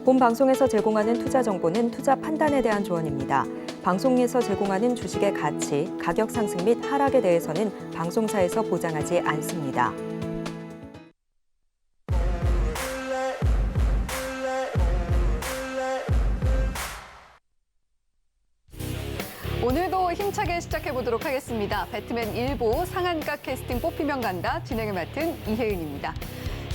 본 방송에서 제공하는 투자 정보는 투자 판단에 대한 조언입니다. 방송에서 제공하는 주식의 가치, 가격 상승 및 하락에 대해서는 방송사에서 보장하지 않습니다. 오늘도 힘차게 시작해보도록 하겠습니다. 배트맨 일부 상한가 캐스팅 뽑히면 간다. 진행을 맡은 이혜은입니다.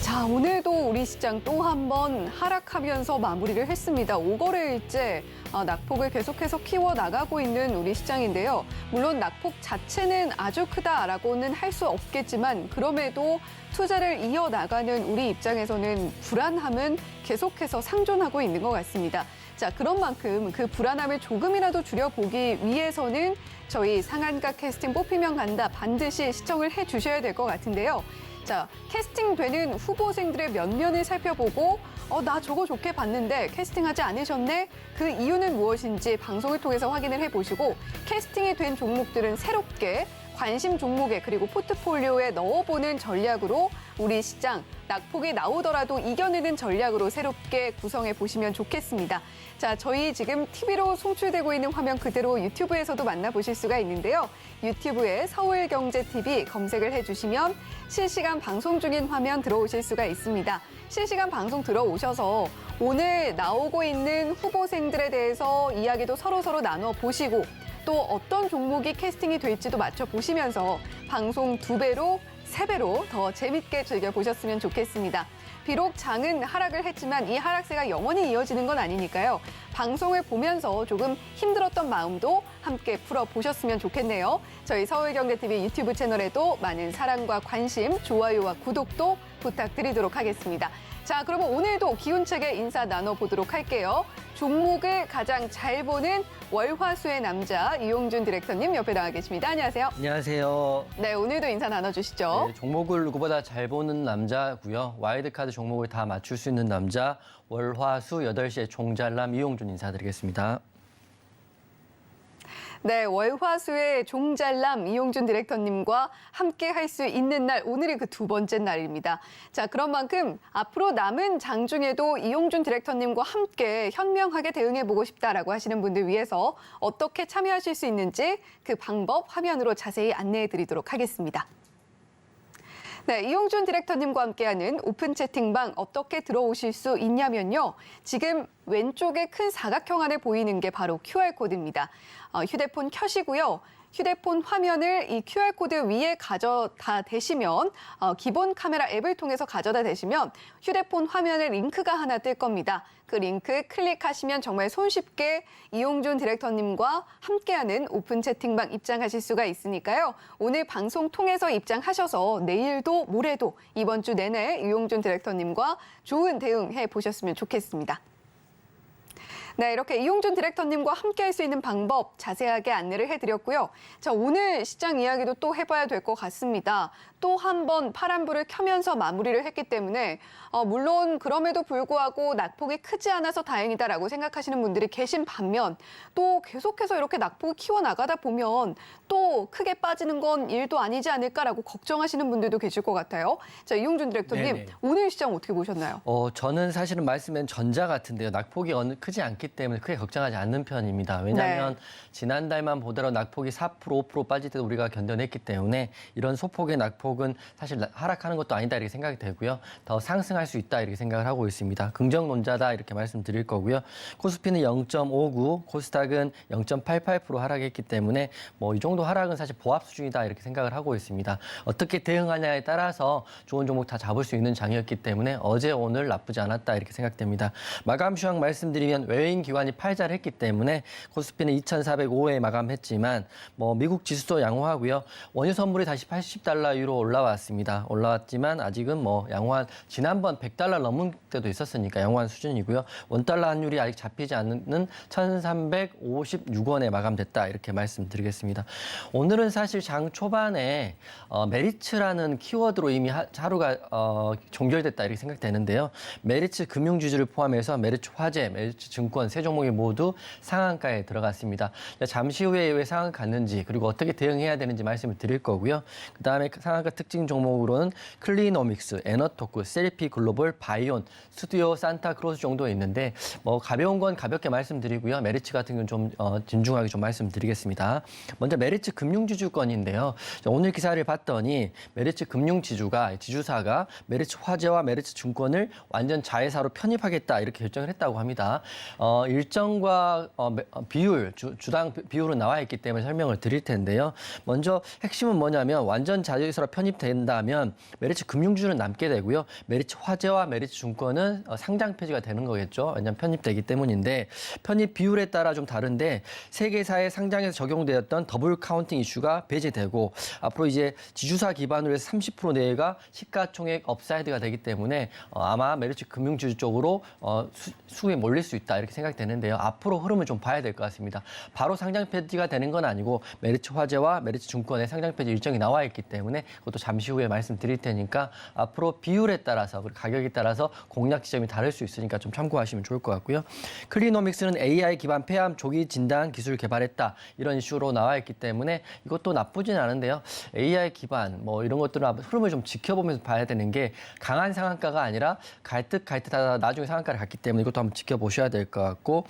자, 오늘도 우리 시장 또 한 번 하락하면서 마무리를 했습니다. 5거래일째 낙폭을 계속해서 키워나가고 있는 우리 시장인데요. 물론 낙폭 자체는 아주 크다라고는 할 수 없겠지만 그럼에도 투자를 이어나가는 우리 입장에서는 불안함은 계속해서 상존하고 있는 것 같습니다. 자, 그런 만큼 그 불안함을 조금이라도 줄여보기 위해서는 저희 상한가 캐스팅 뽑히면 간다 반드시 시청을 해주셔야 될 것 같은데요. 자, 캐스팅되는 후보생들의 면면을 살펴보고 나 저거 좋게 봤는데 캐스팅하지 않으셨네? 그 이유는 무엇인지 방송을 통해서 확인을 해보시고 캐스팅이 된 종목들은 새롭게 관심 종목에 그리고 포트폴리오에 넣어보는 전략으로 우리 시장 낙폭이 나오더라도 이겨내는 전략으로 새롭게 구성해 보시면 좋겠습니다. 자, 저희 지금 TV로 송출되고 있는 화면 그대로 유튜브에서도 만나보실 수가 있는데요. 유튜브에 서울경제TV 검색을 해주시면 실시간 방송 중인 화면 들어오실 수가 있습니다. 실시간 방송 들어오셔서 오늘 나오고 있는 후보생들에 대해서 이야기도 서로 나눠보시고 또 어떤 종목이 캐스팅이 될지도 맞춰보시면서 방송 2배로, 3배로 더 재밌게 즐겨보셨으면 좋겠습니다. 비록 장은 하락을 했지만 이 하락세가 영원히 이어지는 건 아니니까요. 방송을 보면서 조금 힘들었던 마음도 함께 풀어보셨으면 좋겠네요. 저희 서울경제TV 유튜브 채널에도 많은 사랑과 관심, 좋아요와 구독도 부탁드리도록 하겠습니다. 자, 그러면 오늘도 기운차게 인사 나눠보도록 할게요. 종목을 가장 잘 보는 월화수의 남자 이용준 디렉터님 옆에 나와 계십니다. 안녕하세요. 안녕하세요. 네, 오늘도 인사 나눠주시죠. 네, 종목을 누구보다 잘 보는 남자고요. 와일드카드 종목을 다 맞출 수 있는 남자 월화수 8시에 종잘남 이용준 인사드리겠습니다. 네, 월화수의 종잘남 이용준 디렉터님과 함께 할 수 있는 날, 오늘이 그 2번째 날입니다. 자, 그런 만큼 앞으로 남은 장 중에도 이용준 디렉터님과 함께 현명하게 대응해보고 싶다라고 하시는 분들 위해서 어떻게 참여하실 수 있는지 그 방법 화면으로 자세히 안내해드리도록 하겠습니다. 네, 이용준 디렉터님과 함께하는 오픈 채팅방 어떻게 들어오실 수 있냐면요. 지금 왼쪽에 큰 사각형 안에 보이는 게 바로 QR코드입니다. 휴대폰 켜시고요. 휴대폰 화면을 이 QR코드 위에 가져다 대시면 기본 카메라 앱을 통해서 가져다 대시면 휴대폰 화면에 링크가 하나 뜰 겁니다. 그 링크 클릭하시면 정말 손쉽게 이용준 디렉터님과 함께하는 오픈 채팅방 입장하실 수가 있으니까요. 오늘 방송 통해서 입장하셔서 내일도 모레도 이번 주 내내 이용준 디렉터님과 좋은 대응해 보셨으면 좋겠습니다. 네, 이렇게 이용준 디렉터님과 함께할 수 있는 방법 자세하게 안내를 해드렸고요. 자, 오늘 시장 이야기도 또 해봐야 될 것 같습니다. 또 한 번 파란불을 켜면서 마무리를 했기 때문에 물론 그럼에도 불구하고 낙폭이 크지 않아서 다행이다라고 생각하시는 분들이 계신 반면 또 계속해서 이렇게 낙폭을 키워나가다 보면 또 크게 빠지는 건 일도 아니지 않을까라고 걱정하시는 분들도 계실 것 같아요. 자, 이용준 디렉터님, 네네. 오늘 시장 어떻게 보셨나요? 저는 사실은 말씀은 전자 같은데요. 낙폭이 크지 않기 때문에 크게 걱정하지 않는 편입니다. 왜냐하면 네. 지난달만 보더라도 낙폭이 4%, 5% 빠질 때도 우리가 견뎌냈기 때문에 이런 소폭의 낙폭은 사실 하락하는 것도 아니다 이렇게 생각이 되고요. 더 상승할 수 있다 이렇게 생각을 하고 있습니다. 긍정론자다 이렇게 말씀드릴 거고요. 코스피는 0.59, 코스닥은 0.88% 하락했기 때문에 이 정도 하락은 사실 보합 수준이다 이렇게 생각을 하고 있습니다. 어떻게 대응하냐에 따라서 좋은 종목 다 잡을 수 있는 장이었기 때문에 어제 오늘 나쁘지 않았다 이렇게 생각됩니다. 마감 시황 말씀드리면 외인 기관이 팔자를 했기 때문에 코스피는 2,405에 마감했지만 미국 지수도 양호하고요. 원유 선물이 다시 80달러 유로 올라왔습니다. 올라왔지만 아직은 양호한 지난번 100달러 넘은 때도 있었으니까 양호한 수준이고요. 원달러 환율이 아직 잡히지 않는 1,356원에 마감됐다 이렇게 말씀드리겠습니다. 오늘은 사실 장 초반에 메리츠라는 키워드로 이미 하루가 종결됐다 이렇게 생각되는데요. 메리츠 금융주주를 포함해서 메리츠 화재, 메리츠 증권 세 종목이 모두 상한가에 들어갔습니다. 잠시 후에 왜 상한가 갔는지 그리고 어떻게 대응해야 되는지 말씀을 드릴 거고요. 그다음에 상한가 상한가 특징 종목으로는 클리노믹스, 에너토크, 셀피 글로벌, 바이온, 스튜디오 산타크로스 정도 있는데 뭐 가벼운 건 가볍게 말씀드리고요. 메리츠 같은 경우는 좀 진중하게 좀 말씀드리겠습니다. 먼저 메리츠 금융지주권인데요. 오늘 기사를 봤더니 메리츠 금융지주가 지주사가 메리츠 화재와 메리츠 증권을 완전 자회사로 편입하겠다 이렇게 결정을 했다고 합니다. 일정과 비율, 주당 비율은 나와 있기 때문에 설명을 드릴 텐데요. 먼저 핵심은 뭐냐면 완전 자회사로 편입된다면 메리츠 금융주는 남게 되고요. 메리츠 화재와 메리츠 증권은 상장 폐지가 되는 거겠죠. 왜냐하면 편입되기 때문인데 편입 비율에 따라 좀 다른데 세 개사의 상장에서 적용되었던 더블 카운팅 이슈가 배제되고 앞으로 이제 지주사 기반으로 해서 30% 내외가 시가총액 업사이드가 되기 때문에 아마 메리츠 금융지주 쪽으로 수급이 몰릴 수 있다 이렇게 생각되는데요. 앞으로 흐름을 좀 봐야 될 것 같습니다. 바로 상장 폐지가 되는 건 아니고 메리츠 화재와 메리츠 증권의 상장 폐지 일정이 나와 있기 때문에 그것도 잠시 후에 말씀드릴 테니까 앞으로 비율에 따라서 그리고 가격에 따라서 공략 지점이 다를 수 있으니까 좀 참고하시면 좋을 것 같고요. 클리노믹스는 AI 기반 폐암 조기 진단 기술 개발했다 이런 이슈로 나와 있기 때문에 이것도 나쁘진 않은데요. AI 기반 뭐 이런 것들은 흐름을 좀 지켜보면서 봐야 되는 게 강한 상한가가 아니라 갈 듯 하다 나중에 상한가를 갔기 때문에 이것도 한번 지켜보셔야 될 것 같고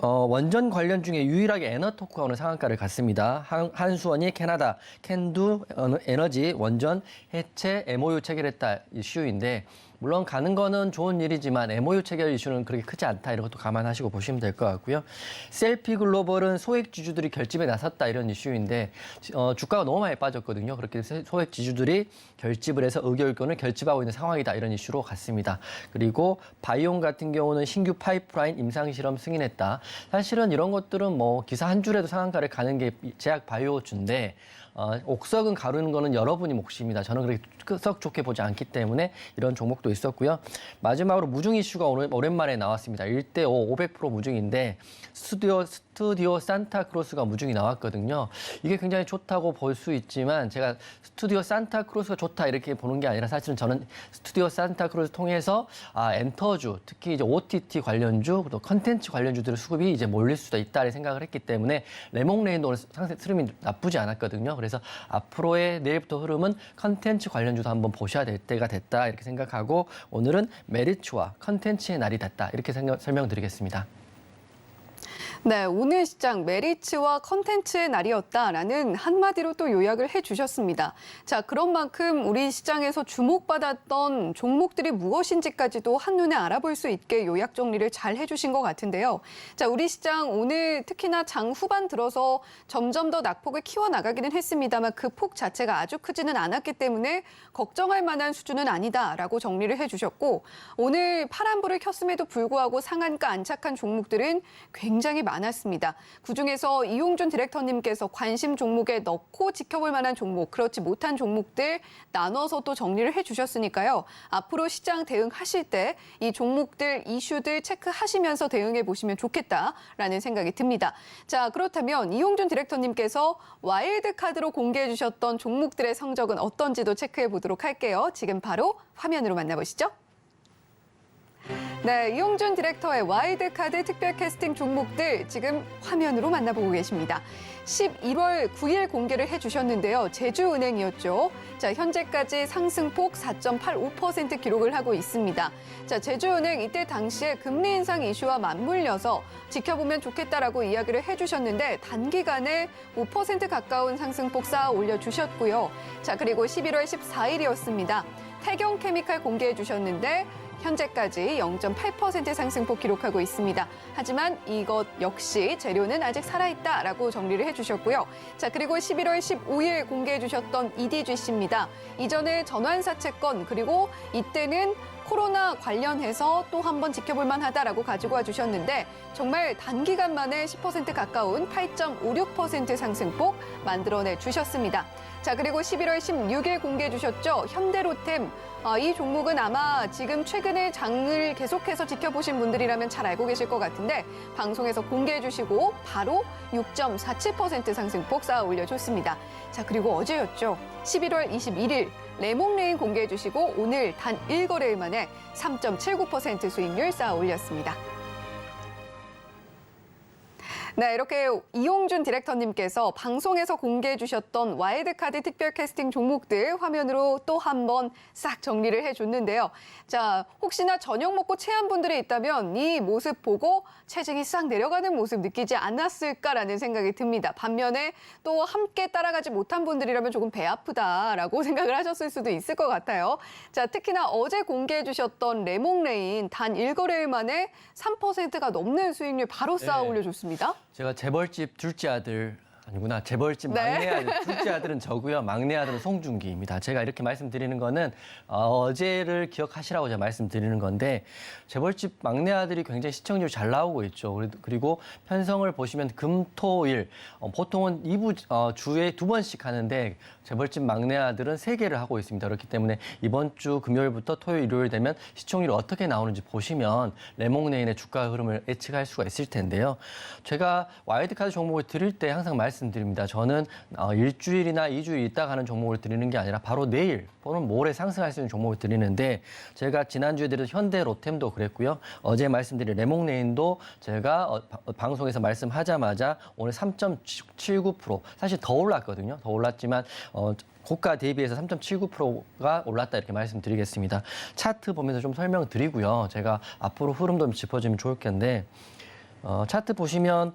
원전 관련 중에 유일하게 에너토크가 오늘 상한가를 갔습니다. 한수원이 캐나다 캔두 에너지 원전 해체 MOU 체결했다 이슈인데 물론 가는 거는 좋은 일이지만 MOU 체결 이슈는 그렇게 크지 않다 이런 것도 감안하시고 보시면 될 것 같고요. 셀피 글로벌은 소액 지주들이 결집에 나섰다 이런 이슈인데 주가가 너무 많이 빠졌거든요. 그렇게 소액 지주들이 결집을 해서 의결권을 결집하고 있는 상황이다 이런 이슈로 갔습니다. 그리고 바이온 같은 경우는 신규 파이프라인 임상 실험 승인했다. 사실은 이런 것들은 뭐 기사 한 줄에도 상한가를 가는 게 제약 바이오주인데 옥석은 가르는 거는 여러분이 몫입니다. 저는 그렇게 썩 좋게 보지 않기 때문에 이런 종목도 있었고요. 마지막으로 무중 이슈가 오랜만에 나왔습니다. 1대5 500% 무중인데 스튜디오 산타크로스가 무중이 나왔거든요. 이게 굉장히 좋다고 볼 수 있지만 제가 스튜디오 산타크로스가 좋다 이렇게 보는 게 아니라 사실은 저는 스튜디오 산타크로스 통해서 엔터주 특히 이제 OTT 관련주 또 컨텐츠 관련주들의 수급이 이제 몰릴 수도 있다 생각을 했기 때문에 레몽레인도 오늘 상세 흐름이 나쁘지 않았거든요. 그래서 앞으로의 내일부터 흐름은 컨텐츠 관련주도 한번 보셔야 될 때가 됐다 이렇게 생각하고 오늘은 메리츠와 컨텐츠의 날이 됐다 이렇게 설명드리겠습니다. 네, 오늘 시장 메리츠와 컨텐츠의 날이었다라는 한마디로 또 요약을 해주셨습니다. 자, 그런 만큼 우리 시장에서 주목받았던 종목들이 무엇인지까지도 한눈에 알아볼 수 있게 요약 정리를 잘 해주신 것 같은데요. 자, 우리 시장 오늘 특히나 장 후반 들어서 점점 더 낙폭을 키워나가기는 했습니다만 그 폭 자체가 아주 크지는 않았기 때문에 걱정할 만한 수준은 아니다라고 정리를 해주셨고 오늘 파란불을 켰음에도 불구하고 상한가 안착한 종목들은 굉장히 많았습니다. 그중에서 이용준 디렉터님께서 관심 종목에 넣고 지켜볼 만한 종목, 그렇지 못한 종목들 나눠서 또 정리를 해주셨으니까요. 앞으로 시장 대응하실 때 이 종목들, 이슈들 체크하시면서 대응해 보시면 좋겠다라는 생각이 듭니다. 자, 그렇다면 이용준 디렉터님께서 와일드카드로 공개해 주셨던 종목들의 성적은 어떤지도 체크해 보도록 할게요. 지금 바로 화면으로 만나보시죠. 네, 이용준 디렉터의 와일드카드 특별 캐스팅 종목들 지금 화면으로 만나보고 계십니다. 11월 9일 공개를 해주셨는데요. 제주은행이었죠. 자, 현재까지 상승폭 4.85% 기록을 하고 있습니다. 자, 제주은행 이때 당시에 금리 인상 이슈와 맞물려서 지켜보면 좋겠다라고 이야기를 해주셨는데 단기간에 5% 가까운 상승폭 쌓아 올려주셨고요. 자, 그리고 11월 14일이었습니다. 태경케미칼 공개해 주셨는데 현재까지 0.8% 상승폭 기록하고 있습니다. 하지만 이것 역시 재료는 아직 살아있다라고 정리를 해주셨고요. 자, 그리고 11월 15일 공개해 주셨던 EDGC입니다. 이전에 전환사채권 그리고 이때는 코로나 관련해서 또 한 번 지켜볼 만하다라고 가지고 와주셨는데 정말 단기간 만에 10% 가까운 8.56% 상승폭 만들어내 주셨습니다. 자, 그리고 11월 16일 공개해 주셨죠. 현대로템. 이 종목은 아마 지금 최근에 장을 계속해서 지켜보신 분들이라면 잘 알고 계실 것 같은데 방송에서 공개해 주시고 바로 6.47% 상승폭 쌓아 올려줬습니다. 자, 그리고 어제였죠. 11월 21일 레몽레인 공개해 주시고 오늘 단 1거래일 만에 3.79% 수익률 쌓아 올렸습니다. 네, 이렇게 이용준 디렉터님께서 방송에서 공개해 주셨던 와일드카드 특별 캐스팅 종목들 화면으로 또 한 번 싹 정리를 해줬는데요. 자, 혹시나 저녁 먹고 체한 분들이 있다면 이 모습 보고 체중이 싹 내려가는 모습 느끼지 않았을까라는 생각이 듭니다. 반면에 또 함께 따라가지 못한 분들이라면 조금 배 아프다라고 생각을 하셨을 수도 있을 것 같아요. 자, 특히나 어제 공개해 주셨던 레몽레인 단 1거래일 만에 3%가 넘는 수익률 바로 쌓아 올려줬습니다. 제가 재벌집 둘째 아들 아니구나. 재벌집 네. 막내 아들, 둘째 아들은 저고요. 막내 아들은 송중기입니다. 제가 이렇게 말씀드리는 거는 어제를 기억하시라고 제가 말씀드리는 건데 재벌집 막내 아들이 굉장히 시청률 잘 나오고 있죠. 그리고 편성을 보시면 금, 토, 일 보통은 주에 2번씩 하는데 재벌집 막내 아들은 3개를 하고 있습니다. 그렇기 때문에 이번 주 금요일부터 토요일, 일요일 되면 시청률이 어떻게 나오는지 보시면 레몽레인의 주가 흐름을 예측할 수가 있을 텐데요. 제가 와일드카드 종목을 드릴 때 항상 말씀드립니다. 저는 일주일이나 2주일 있다가 하는 종목을 드리는 게 아니라 바로 내일 또는 모레 상승할 수 있는 종목을 드리는데 제가 지난주에 드린 현대 로템도 그랬고요. 어제 말씀드린 레몽레인도 제가 방송에서 말씀하자마자 오늘 3.79% 사실 더 올랐거든요. 더 올랐지만 고가 대비해서 3.79%가 올랐다 이렇게 말씀드리겠습니다. 차트 보면서 좀 설명드리고요. 제가 앞으로 흐름도 좀 짚어주면 좋을 텐데 차트 보시면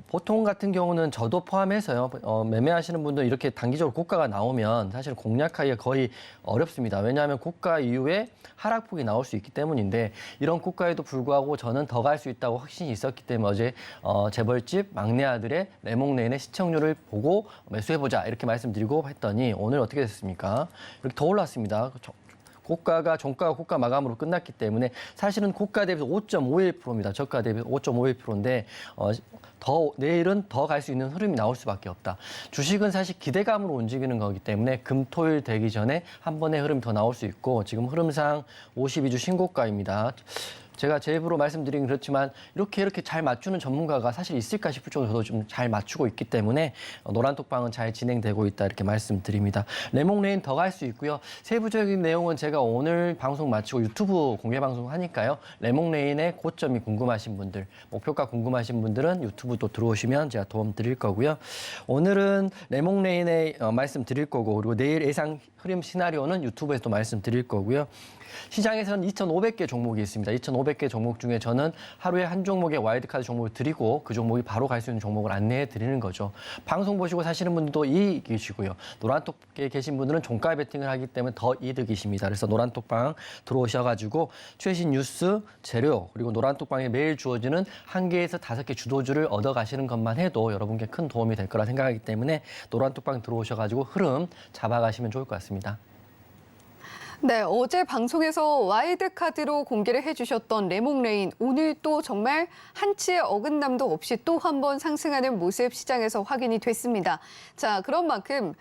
보통 같은 경우는 저도 포함해서요. 매매하시는 분들 이렇게 단기적으로 고가가 나오면 사실 공략하기가 거의 어렵습니다. 왜냐하면 고가 이후에 하락폭이 나올 수 있기 때문인데 이런 고가에도 불구하고 저는 더 갈 수 있다고 확신이 있었기 때문에 어제 재벌집 막내 아들의 레몽레인의 시청률을 보고 매수해보자 이렇게 말씀드리고 했더니 오늘 어떻게 됐습니까? 이렇게 더 올랐습니다. 종가가 고가 마감으로 끝났기 때문에 사실은 고가 대비해서 5.51%입니다. 저가 대비해서 5.51%인데 내일은 더 갈 수 있는 흐름이 나올 수밖에 없다. 주식은 사실 기대감으로 움직이는 거기 때문에 금, 토, 일 되기 전에 한 번의 흐름이 더 나올 수 있고 지금 흐름상 52주 신고가입니다. 제가 제 입으로 말씀드리긴 그렇지만 이렇게 잘 맞추는 전문가가 사실 있을까 싶을 정도로 저도 좀 잘 맞추고 있기 때문에 노란톡방은 잘 진행되고 있다 이렇게 말씀드립니다. 레몽레인 더 갈 수 있고요. 세부적인 내용은 제가 오늘 방송 마치고 유튜브 공개 방송 하니까요. 레몽레인의 고점이 궁금하신 분들, 목표가 궁금하신 분들은 유튜브 또 들어오시면 제가 도움 드릴 거고요. 오늘은 레몽레인의 말씀 드릴 거고 그리고 내일 예상 흐름 시나리오는 유튜브에서 또 말씀드릴 거고요. 시장에서는 2,500개 종목이 있습니다. 2,500개 종목 중에 저는 하루에 한 종목의 와일드카드 종목을 드리고 그 종목이 바로 갈 수 있는 종목을 안내해 드리는 거죠. 방송 보시고 사시는 분들도 이익이시고요. 노란톡에 계신 분들은 종가 베팅을 하기 때문에 더 이득이십니다. 그래서 노란톡방 들어오셔가지고 최신 뉴스, 재료 그리고 노란톡방에 매일 주어지는 1개에서 5개 주도주를 얻어가시는 것만 해도 여러분께 큰 도움이 될 거라 생각하기 때문에 노란톡방 들어오셔가지고 흐름 잡아가시면 좋을 것 같습니다. 네, 어제 방송에서 와일드카드로 공개를 해주셨던 레몽레인 오늘 또 정말 한치의 어긋남도 없이 또 한 번 상승하는 모습 시장에서 확인이 됐습니다. 자, 그런 만큼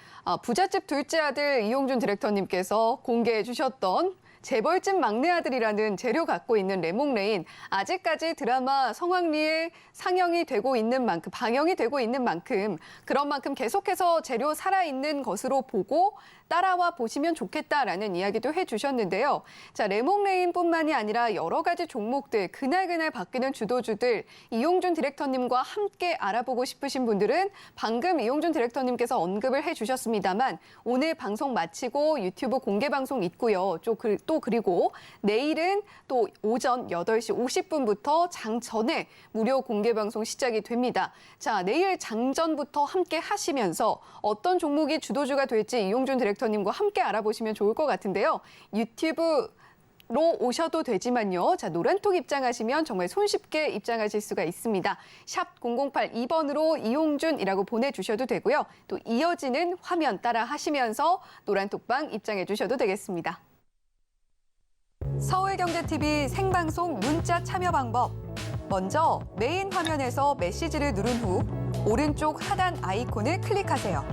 부잣집 둘째 아들 이용준 디렉터님께서 공개해 주셨던 재벌집 막내 아들이라는 재료 갖고 있는 레몽레인 아직까지 드라마 성황리에 상영이 되고 있는 만큼 방영이 되고 있는 만큼 그런 만큼 계속해서 재료 살아있는 것으로 보고 따라와 보시면 좋겠다라는 이야기도 해주셨는데요. 자, 레몽레인뿐만이 아니라 여러 가지 종목들 그날 바뀌는 주도주들 이용준 디렉터님과 함께 알아보고 싶으신 분들은 방금 이용준 디렉터님께서 언급을 해주셨습니다만 오늘 방송 마치고 유튜브 공개 방송 있고요. 또 그리고 내일은 또 오전 8시 50분부터 장 전에 무료 공개 방송 시작이 됩니다. 자, 내일 장전부터 함께 하시면서 어떤 종목이 주도주가 될지 이용준 디렉터님과 함께 알아보시면 좋을 것 같은데요. 유튜브로 오셔도 되지만요. 자, 노란톡 입장하시면 정말 손쉽게 입장하실 수가 있습니다. 샵 0082번으로 이용준이라고 보내주셔도 되고요. 또 이어지는 화면 따라 하시면서 노란톡방 입장해 주셔도 되겠습니다. 서울경제TV 생방송 문자 참여 방법. 먼저 메인 화면에서 메시지를 누른 후 오른쪽 하단 아이콘을 클릭하세요.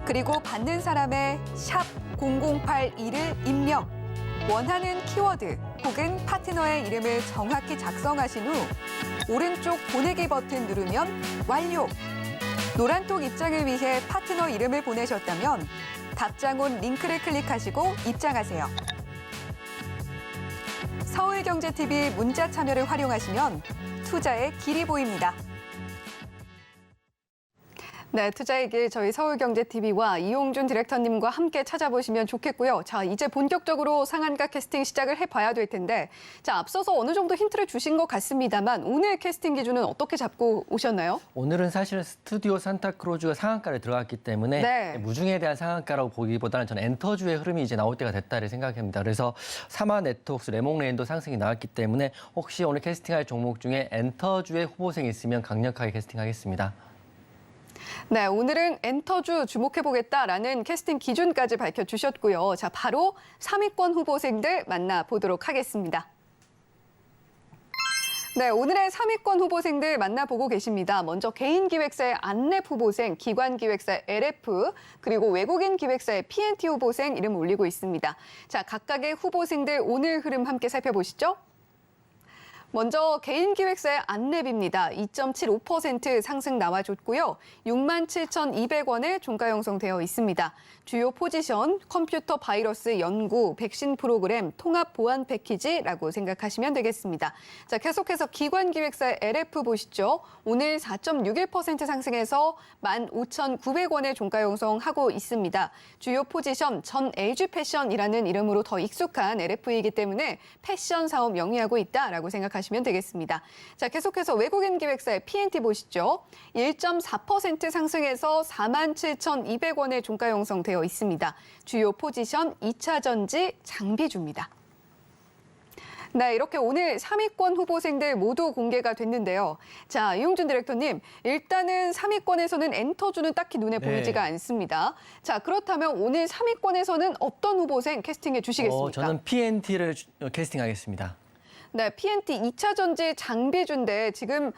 그리고 받는 사람의 샵 0082를 입력. 원하는 키워드 혹은 파트너의 이름을 정확히 작성하신 후 오른쪽 보내기 버튼 누르면 완료. 노란톡 입장을 위해 파트너 이름을 보내셨다면 답장 온 링크를 클릭하시고 입장하세요. 서울경제TV 문자 참여를 활용하시면 투자의 길이 보입니다. 네, 투자의 길 저희 서울경제TV와 이용준 디렉터님과 함께 찾아보시면 좋겠고요. 자, 이제 본격적으로 상한가 캐스팅 시작을 해봐야 될 텐데, 자, 앞서서 어느 정도 힌트를 주신 것 같습니다만 오늘 캐스팅 기준은 어떻게 잡고 오셨나요? 오늘은 사실은 스튜디오 산타크루즈가 상한가를 들어갔기 때문에 네. 무중에 대한 상한가라고 보기보다는 저는 엔터주의 흐름이 이제 나올 때가 됐다를 생각합니다. 그래서 사마 네트워크스, 레몽레인도 상승이 나왔기 때문에 혹시 오늘 캐스팅할 종목 중에 엔터주의 후보생이 있으면 강력하게 캐스팅하겠습니다. 네, 오늘은 엔터주 주목해보겠다라는 캐스팅 기준까지 밝혀주셨고요. 자, 바로 3위권 후보생들 만나보도록 하겠습니다. 네, 오늘의 3위권 후보생들 만나보고 계십니다. 먼저 개인기획사의 안랩 후보생, 기관기획사의 LF, 그리고 외국인 기획사의 PNT 후보생 이름 올리고 있습니다. 자, 각각의 후보생들 오늘 흐름 함께 살펴보시죠. 먼저 개인기획사의 안랩입니다. 2.75% 상승 나와줬고요. 67,200원에 종가 형성되어 있습니다. 주요 포지션, 컴퓨터 바이러스 연구, 백신 프로그램, 통합 보안 패키지라고 생각하시면 되겠습니다. 자, 계속해서 기관기획사의 LF 보시죠. 오늘 4.61% 상승해서 15,900원에 종가 형성하고 있습니다. 주요 포지션, 전 LG 패션이라는 이름으로 더 익숙한 LF이기 때문에 패션 사업 영위하고 있다라고 생각하시면 되겠습니다. 자, 계속해서 외국인 기획사의 PNT 보시죠. 1.4% 상승해서 47,200원에 종가 형성되어 있습니다. 주요 포지션 2차 전지 장비주입니다. 네, 이렇게 오늘 3위권 후보생들 모두 공개가 됐는데요. 자, 이용준 디렉터님, 일단은 3위권에서는 엔터주는 딱히 눈에 보이지가 않습니다. 자, 그렇다면 오늘 3위권에서는 어떤 후보생 캐스팅해 주시겠습니까? 저는 PNT를 캐스팅하겠습니다. 네, PNT 2차 전지 장비주인데 지금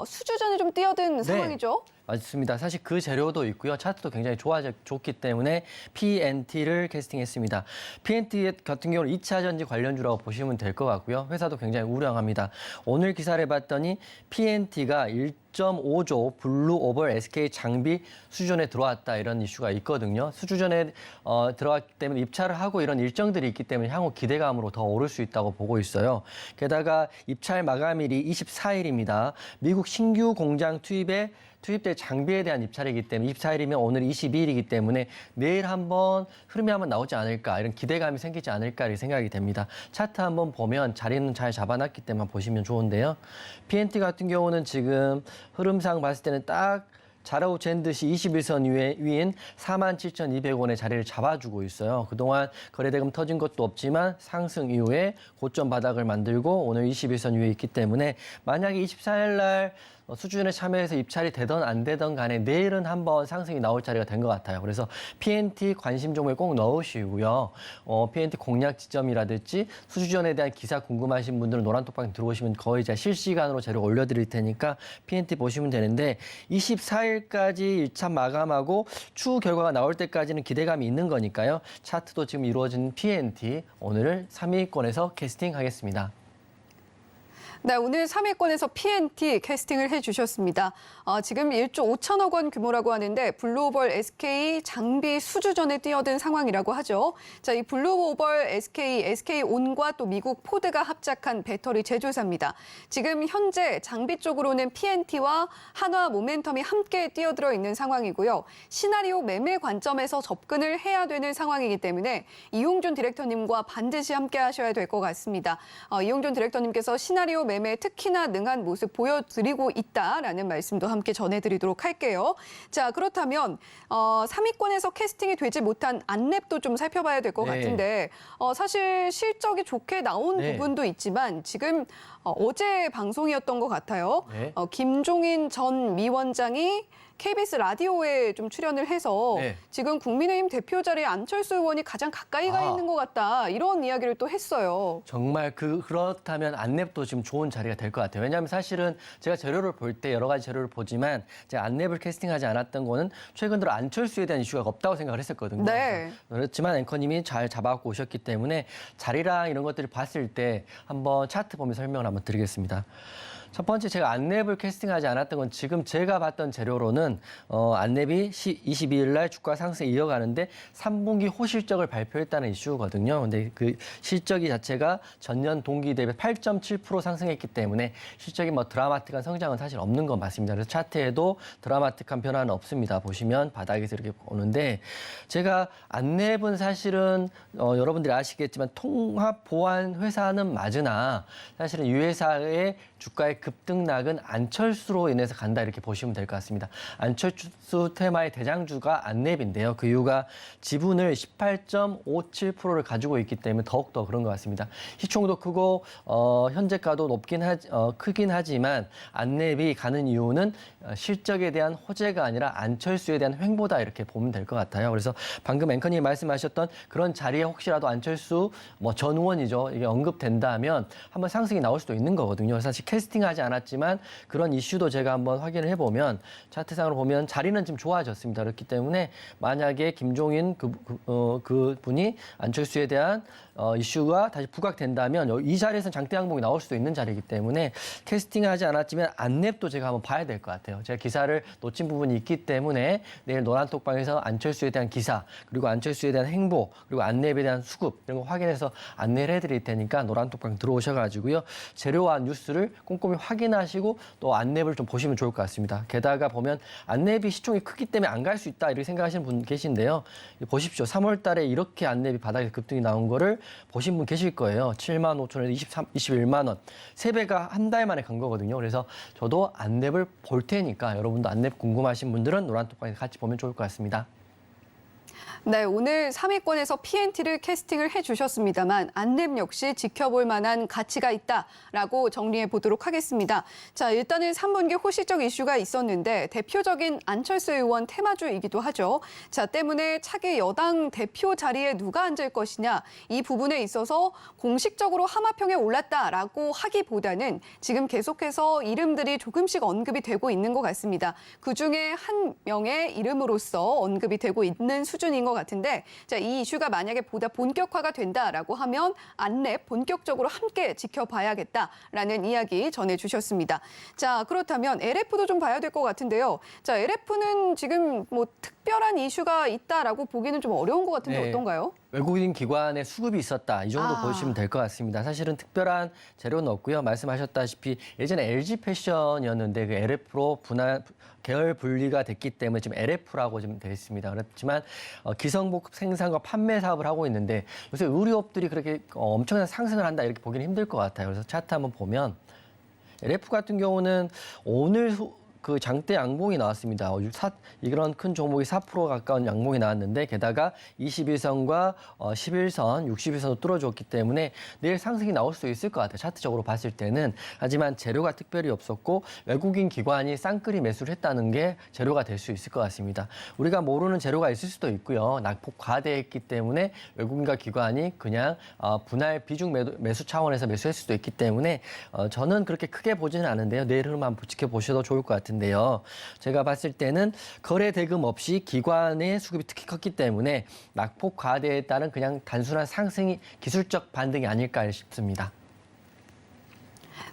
수주전에 좀 뛰어든 상황이죠? 맞습니다. 사실 그 재료도 있고요. 차트도 굉장히 좋기 때문에 PNT를 캐스팅했습니다. PNT 같은 경우는 2차 전지 관련주라고 보시면 될 것 같고요. 회사도 굉장히 우량합니다. 오늘 기사를 봤더니 PNT가 1.5조 블루 오벌 SK 장비 수주전에 들어왔다 이런 이슈가 있거든요. 수주전에 들어왔기 때문에 입찰을 하고 이런 일정들이 있기 때문에 향후 기대감으로 더 오를 수 있다고 보고 있어요. 게다가 입찰 마감일이 24일입니다. 미국 신규 공장 투입될 장비에 대한 입찰이기 때문에 24일이면 오늘 22일이기 때문에 내일 한번 흐름이 한번 나오지 않을까 이런 기대감이 생기지 않을까 이렇게 생각이 됩니다. 차트 한번 보면 자리는 잘 잡아놨기 때문에 보시면 좋은데요. PNT 같은 경우는 지금 흐름상 봤을 때는 딱 잘아웃챈 듯이 21선 위인 47,200원의 자리를 잡아주고 있어요. 그동안 거래대금 터진 것도 없지만 상승 이후에 고점 바닥을 만들고 오늘 21선 위에 있기 때문에 만약에 24일 날 수준에 참여해서 입찰이 되던 안 되던 간에 내일은 한번 상승이 나올 자리가 된 것 같아요. 그래서 PNT 관심 종목에 꼭 넣으시고요. PNT 공략 지점이라든지 수주전에 대한 기사 궁금하신 분들은 노란톡방 들어오시면 거의 제가 실시간으로 재료 올려드릴 테니까 PNT 보시면 되는데 24일까지 1차 마감하고 추후 결과가 나올 때까지는 기대감이 있는 거니까요. 차트도 지금 이루어진 PNT 오늘 3위권에서 캐스팅하겠습니다. 네, 오늘 3위권에서 PNT 캐스팅을 해주셨습니다. 지금 1조 5천억 원 규모라고 하는데 블루오벌 SK 장비 수주전에 뛰어든 상황이라고 하죠. 자, 이 블루오벌 SK온과 또 미국 포드가 합작한 배터리 제조사입니다. 지금 현재 장비 쪽으로는 PNT와 한화 모멘텀이 함께 뛰어들어 있는 상황이고요. 시나리오 매매 관점에서 접근을 해야 되는 상황이기 때문에 이용준 디렉터님과 반드시 함께 하셔야 될 것 같습니다. 이용준 디렉터님께서 시나리오 매매에 특히나 능한 모습 보여드리고 있다라는 말씀도 함께 전해드리도록 할게요. 자, 그렇다면 3위권에서 캐스팅이 되지 못한 안랩도 좀 살펴봐야 될 것 같은데 사실 실적이 좋게 나온 부분도 있지만 지금 어제 방송이었던 것 같아요. 김종인 전 미 원장이 KBS 라디오에 좀 출연을 해서 지금 국민의힘 대표 자리에 안철수 의원이 가장 가까이 가 있는 것 같다. 이런 이야기를 또 했어요. 정말 그렇다면 안랩도 지금 좋은 자리가 될 것 같아요. 왜냐하면 사실은 제가 재료를 볼 때 여러 가지 재료를 보지만 제가 안랩을 캐스팅하지 않았던 거는 최근 들어 안철수에 대한 이슈가 없다고 생각을 했었거든요. 네. 그렇지만 앵커님이 잘 잡아갖고 오셨기 때문에 자리랑 이런 것들을 봤을 때 한번 차트 보면서 설명을 한번 드리겠습니다. 첫 번째 제가 안랩을 캐스팅하지 않았던 건 지금 제가 봤던 재료로는 안랩이 22일 날 주가 상승 이어가는데 3분기 호실적을 발표했다는 이슈거든요. 근데 그 실적이 자체가 전년 동기 대비 8.7% 상승했기 때문에 실적이 뭐 드라마틱한 성장은 사실 없는 건 맞습니다. 그래서 차트에도 드라마틱한 변화는 없습니다. 보시면 바닥에서 이렇게 오는데 제가 안랩은 사실은 여러분들이 아시겠지만 통합 보안 회사는 맞으나 사실은 이 회사의 주가의 급등락은 안철수로 인해서 간다 이렇게 보시면 될 것 같습니다. 안철수 테마의 대장주가 안랩인데요. 그 이유가 지분을 18.57%를 가지고 있기 때문에 더욱더 그런 것 같습니다. 시총도 크고 현재가도 크긴 하지만 안랩이 가는 이유는 실적에 대한 호재가 아니라 안철수에 대한 횡보다 이렇게 보면 될 것 같아요. 그래서 방금 앵커님이 말씀하셨던 그런 자리에 혹시라도 안철수 전 의원이죠. 이게 언급된다면 한번 상승이 나올 수도 있는 거거든요. 사실 캐스팅하지 않았지만 그런 이슈도 제가 한번 확인을 해보면 차트상으로 보면 자리는 지금 좋아졌습니다. 그렇기 때문에 만약에 김종인 그 분이 안철수에 대한 이슈가 다시 부각된다면 이 자리에서는 장대 항목이 나올 수도 있는 자리이기 때문에 캐스팅하지 않았지만 안랩도 제가 한번 봐야 될 것 같아요. 제가 기사를 놓친 부분이 있기 때문에 내일 노란톡방에서 안철수에 대한 기사 그리고 안철수에 대한 행보 그리고 안랩에 대한 수급 이런 거 확인해서 안내를 해드릴 테니까 노란톡방 들어오셔가지고요. 재료와 뉴스를 꼼꼼히 확인하시고 또 안랩을 좀 보시면 좋을 것 같습니다. 게다가 보면 안랩이 시총이 크기 때문에 안 갈 수 있다 이렇게 생각하시는 분 계신데요. 보십시오. 3월 달에 이렇게 안랩이 바닥에 급등이 나온 거를 보신 분 계실 거예요. 7만 5천 원에서 21만 원. 3배가 한 달 만에 간 거거든요. 그래서 저도 안랩을 볼 테니까 여러분도 안랩 궁금하신 분들은 노란톡방에서 같이 보면 좋을 것 같습니다. 네, 오늘 3위권에서 PNT를 캐스팅을 해주셨습니다만 안랩 역시 지켜볼 만한 가치가 있다라고 정리해 보도록 하겠습니다. 자, 일단은 3분기 호실적 이슈가 있었는데 대표적인 안철수 의원 테마주이기도 하죠. 자, 때문에 차기 여당 대표 자리에 누가 앉을 것이냐 이 부분에 있어서 공식적으로 하마평에 올랐다라고 하기보다는 지금 계속해서 이름들이 조금씩 언급이 되고 있는 것 같습니다. 그중에 한 명의 이름으로서 언급이 되고 있는 수준인 것 같은데 자, 이 이슈가 만약에 보다 본격화가 된다라고 하면 안랩 본격적으로 함께 지켜봐야겠다라는 이야기 전해주셨습니다. 자, 그렇다면 LF도 좀 봐야 될 것 같은데요. 자, LF는 지금 뭐 특별한 이슈가 있다라고 보기는 좀 어려운 것 같은데 네. 어떤가요? 외국인 기관에 수급이 있었다. 이 정도 보시면 될 것 같습니다. 사실은 특별한 재료는 없고요. 말씀하셨다시피 예전에 LG 패션이었는데 그 LF로 계열 분리가 됐기 때문에 지금 LF라고 지금 되어 있습니다. 그렇지만 기성복 생산과 판매 사업을 하고 있는데 요새 의류업들이 그렇게 엄청난 상승을 한다 이렇게 보기는 힘들 것 같아요. 그래서 차트 한번 보면 LF 같은 경우는 오늘 그 장대 양봉이 나왔습니다. 이런 큰 종목이 4% 가까운 양봉이 나왔는데 게다가 21선과 11선, 60일선도 뚫어줬기 때문에 내일 상승이 나올 수 있을 것 같아요. 차트적으로 봤을 때는. 하지만 재료가 특별히 없었고 외국인 기관이 쌍끌이 매수를 했다는 게 재료가 될 수 있을 것 같습니다. 우리가 모르는 재료가 있을 수도 있고요. 낙폭 과대했기 때문에 외국인과 기관이 그냥 분할 비중 매수 차원에서 매수했을 수도 있기 때문에 저는 그렇게 크게 보지는 않은데요. 내일 흐름 한번 지켜보셔도 좋을 것 같아요. 인데요. 제가 봤을 때는 거래 대금 없이 기관의 수급이 특히 컸기 때문에 낙폭 과대에 따른 그냥 단순한 상승이 기술적 반등이 아닐까 싶습니다.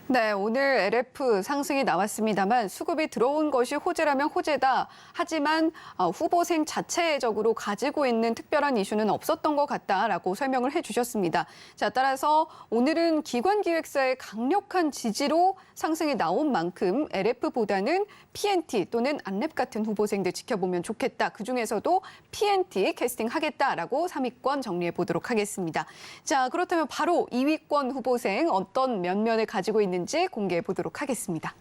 네, 오늘 LF 상승이 나왔습니다만 수급이 들어온 것이 호재라면 호재다. 하지만 후보생 자체적으로 가지고 있는 특별한 이슈는 없었던 것 같다라고 설명을 해주셨습니다. 자, 따라서 오늘은 기관기획사의 강력한 지지로 상승이 나온 만큼 LF보다는 PNT 또는 안랩 같은 후보생들 지켜보면 좋겠다. 그중에서도 PNT 캐스팅하겠다라고 3위권 정리해 보도록 하겠습니다. 자, 그렇다면 바로 2위권 후보생 어떤 면면을 가지고 있는지 공개해 보도록 하겠습니다.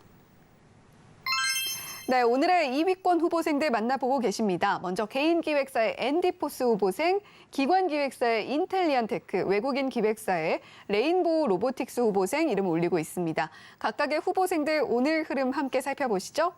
네, 오늘의 2위권 후보생들 만나보고 계십니다. 먼저 개인 기획사의 앤디포스 후보생, 기관 기획사의 인텔리안테크, 외국인 기획사의 레인보우 로보틱스 후보생 이름 올리고 있습니다. 각각의 후보생들 오늘 흐름 함께 살펴보시죠.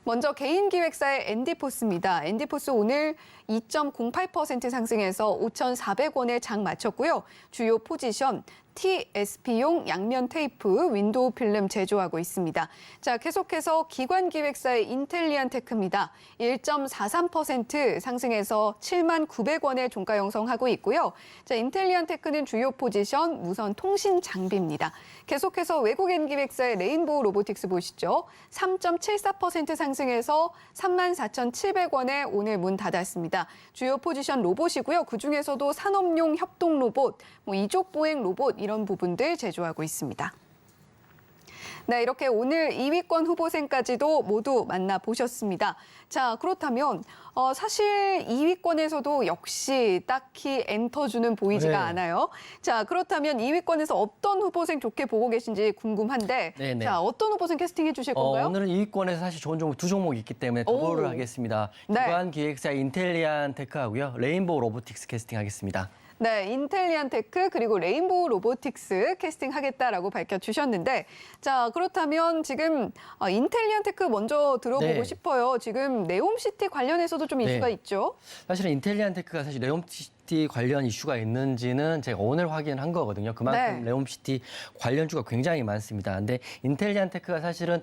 먼저 개인 기획사의 앤디포스입니다. 앤디포스 오늘 2.08% 상승해서 5,400원에 장 마쳤고요. 주요 포지션 TSP용 양면 테이프, 윈도우 필름 제조하고 있습니다. 자, 계속해서 기관기획사의 인텔리안테크입니다. 1.43% 상승해서 7만 900원에 종가 형성하고 있고요. 자, 인텔리안테크는 주요 포지션 무선 통신 장비입니다. 계속해서 외국인 기획사의 레인보우 로보틱스 보시죠. 3.74% 상승해서 34,700원에 오늘 문 닫았습니다. 주요 포지션 로봇이고요. 그중에서도 산업용 협동 로봇, 이족 보행 로봇 이런 부분들 제조하고 있습니다. 네, 이렇게 오늘 2위권 후보생까지도 모두 만나보셨습니다. 자, 그렇다면 사실 2위권에서도 역시 딱히 엔터주는 보이지가 네. 않아요. 자, 그렇다면 2위권에서 어떤 후보생 좋게 보고 계신지 궁금한데 네네. 자, 어떤 후보생 캐스팅해 주실 건가요? 오늘은 2위권에서 사실 좋은 종목 두 종목이 있기 때문에 도보를 하겠습니다. 네. 기관기획사 인텔리안 테크하고요. 레인보우 로보틱스 캐스팅하겠습니다. 네, 인텔리안테크 그리고 레인보우 로보틱스 캐스팅하겠다라고 밝혀주셨는데 자, 그렇다면 지금 인텔리안테크 먼저 들어보고 네. 싶어요. 지금 네옴시티 관련해서도 좀 이슈가 네. 있죠? 사실은 인텔리안 테크가 사실 레옴시티 관련 이슈가 있는지는 제가 오늘 확인한 거거든요. 그만큼 네. 레옴시티 관련주가 굉장히 많습니다. 근데 인텔리안 테크가 사실은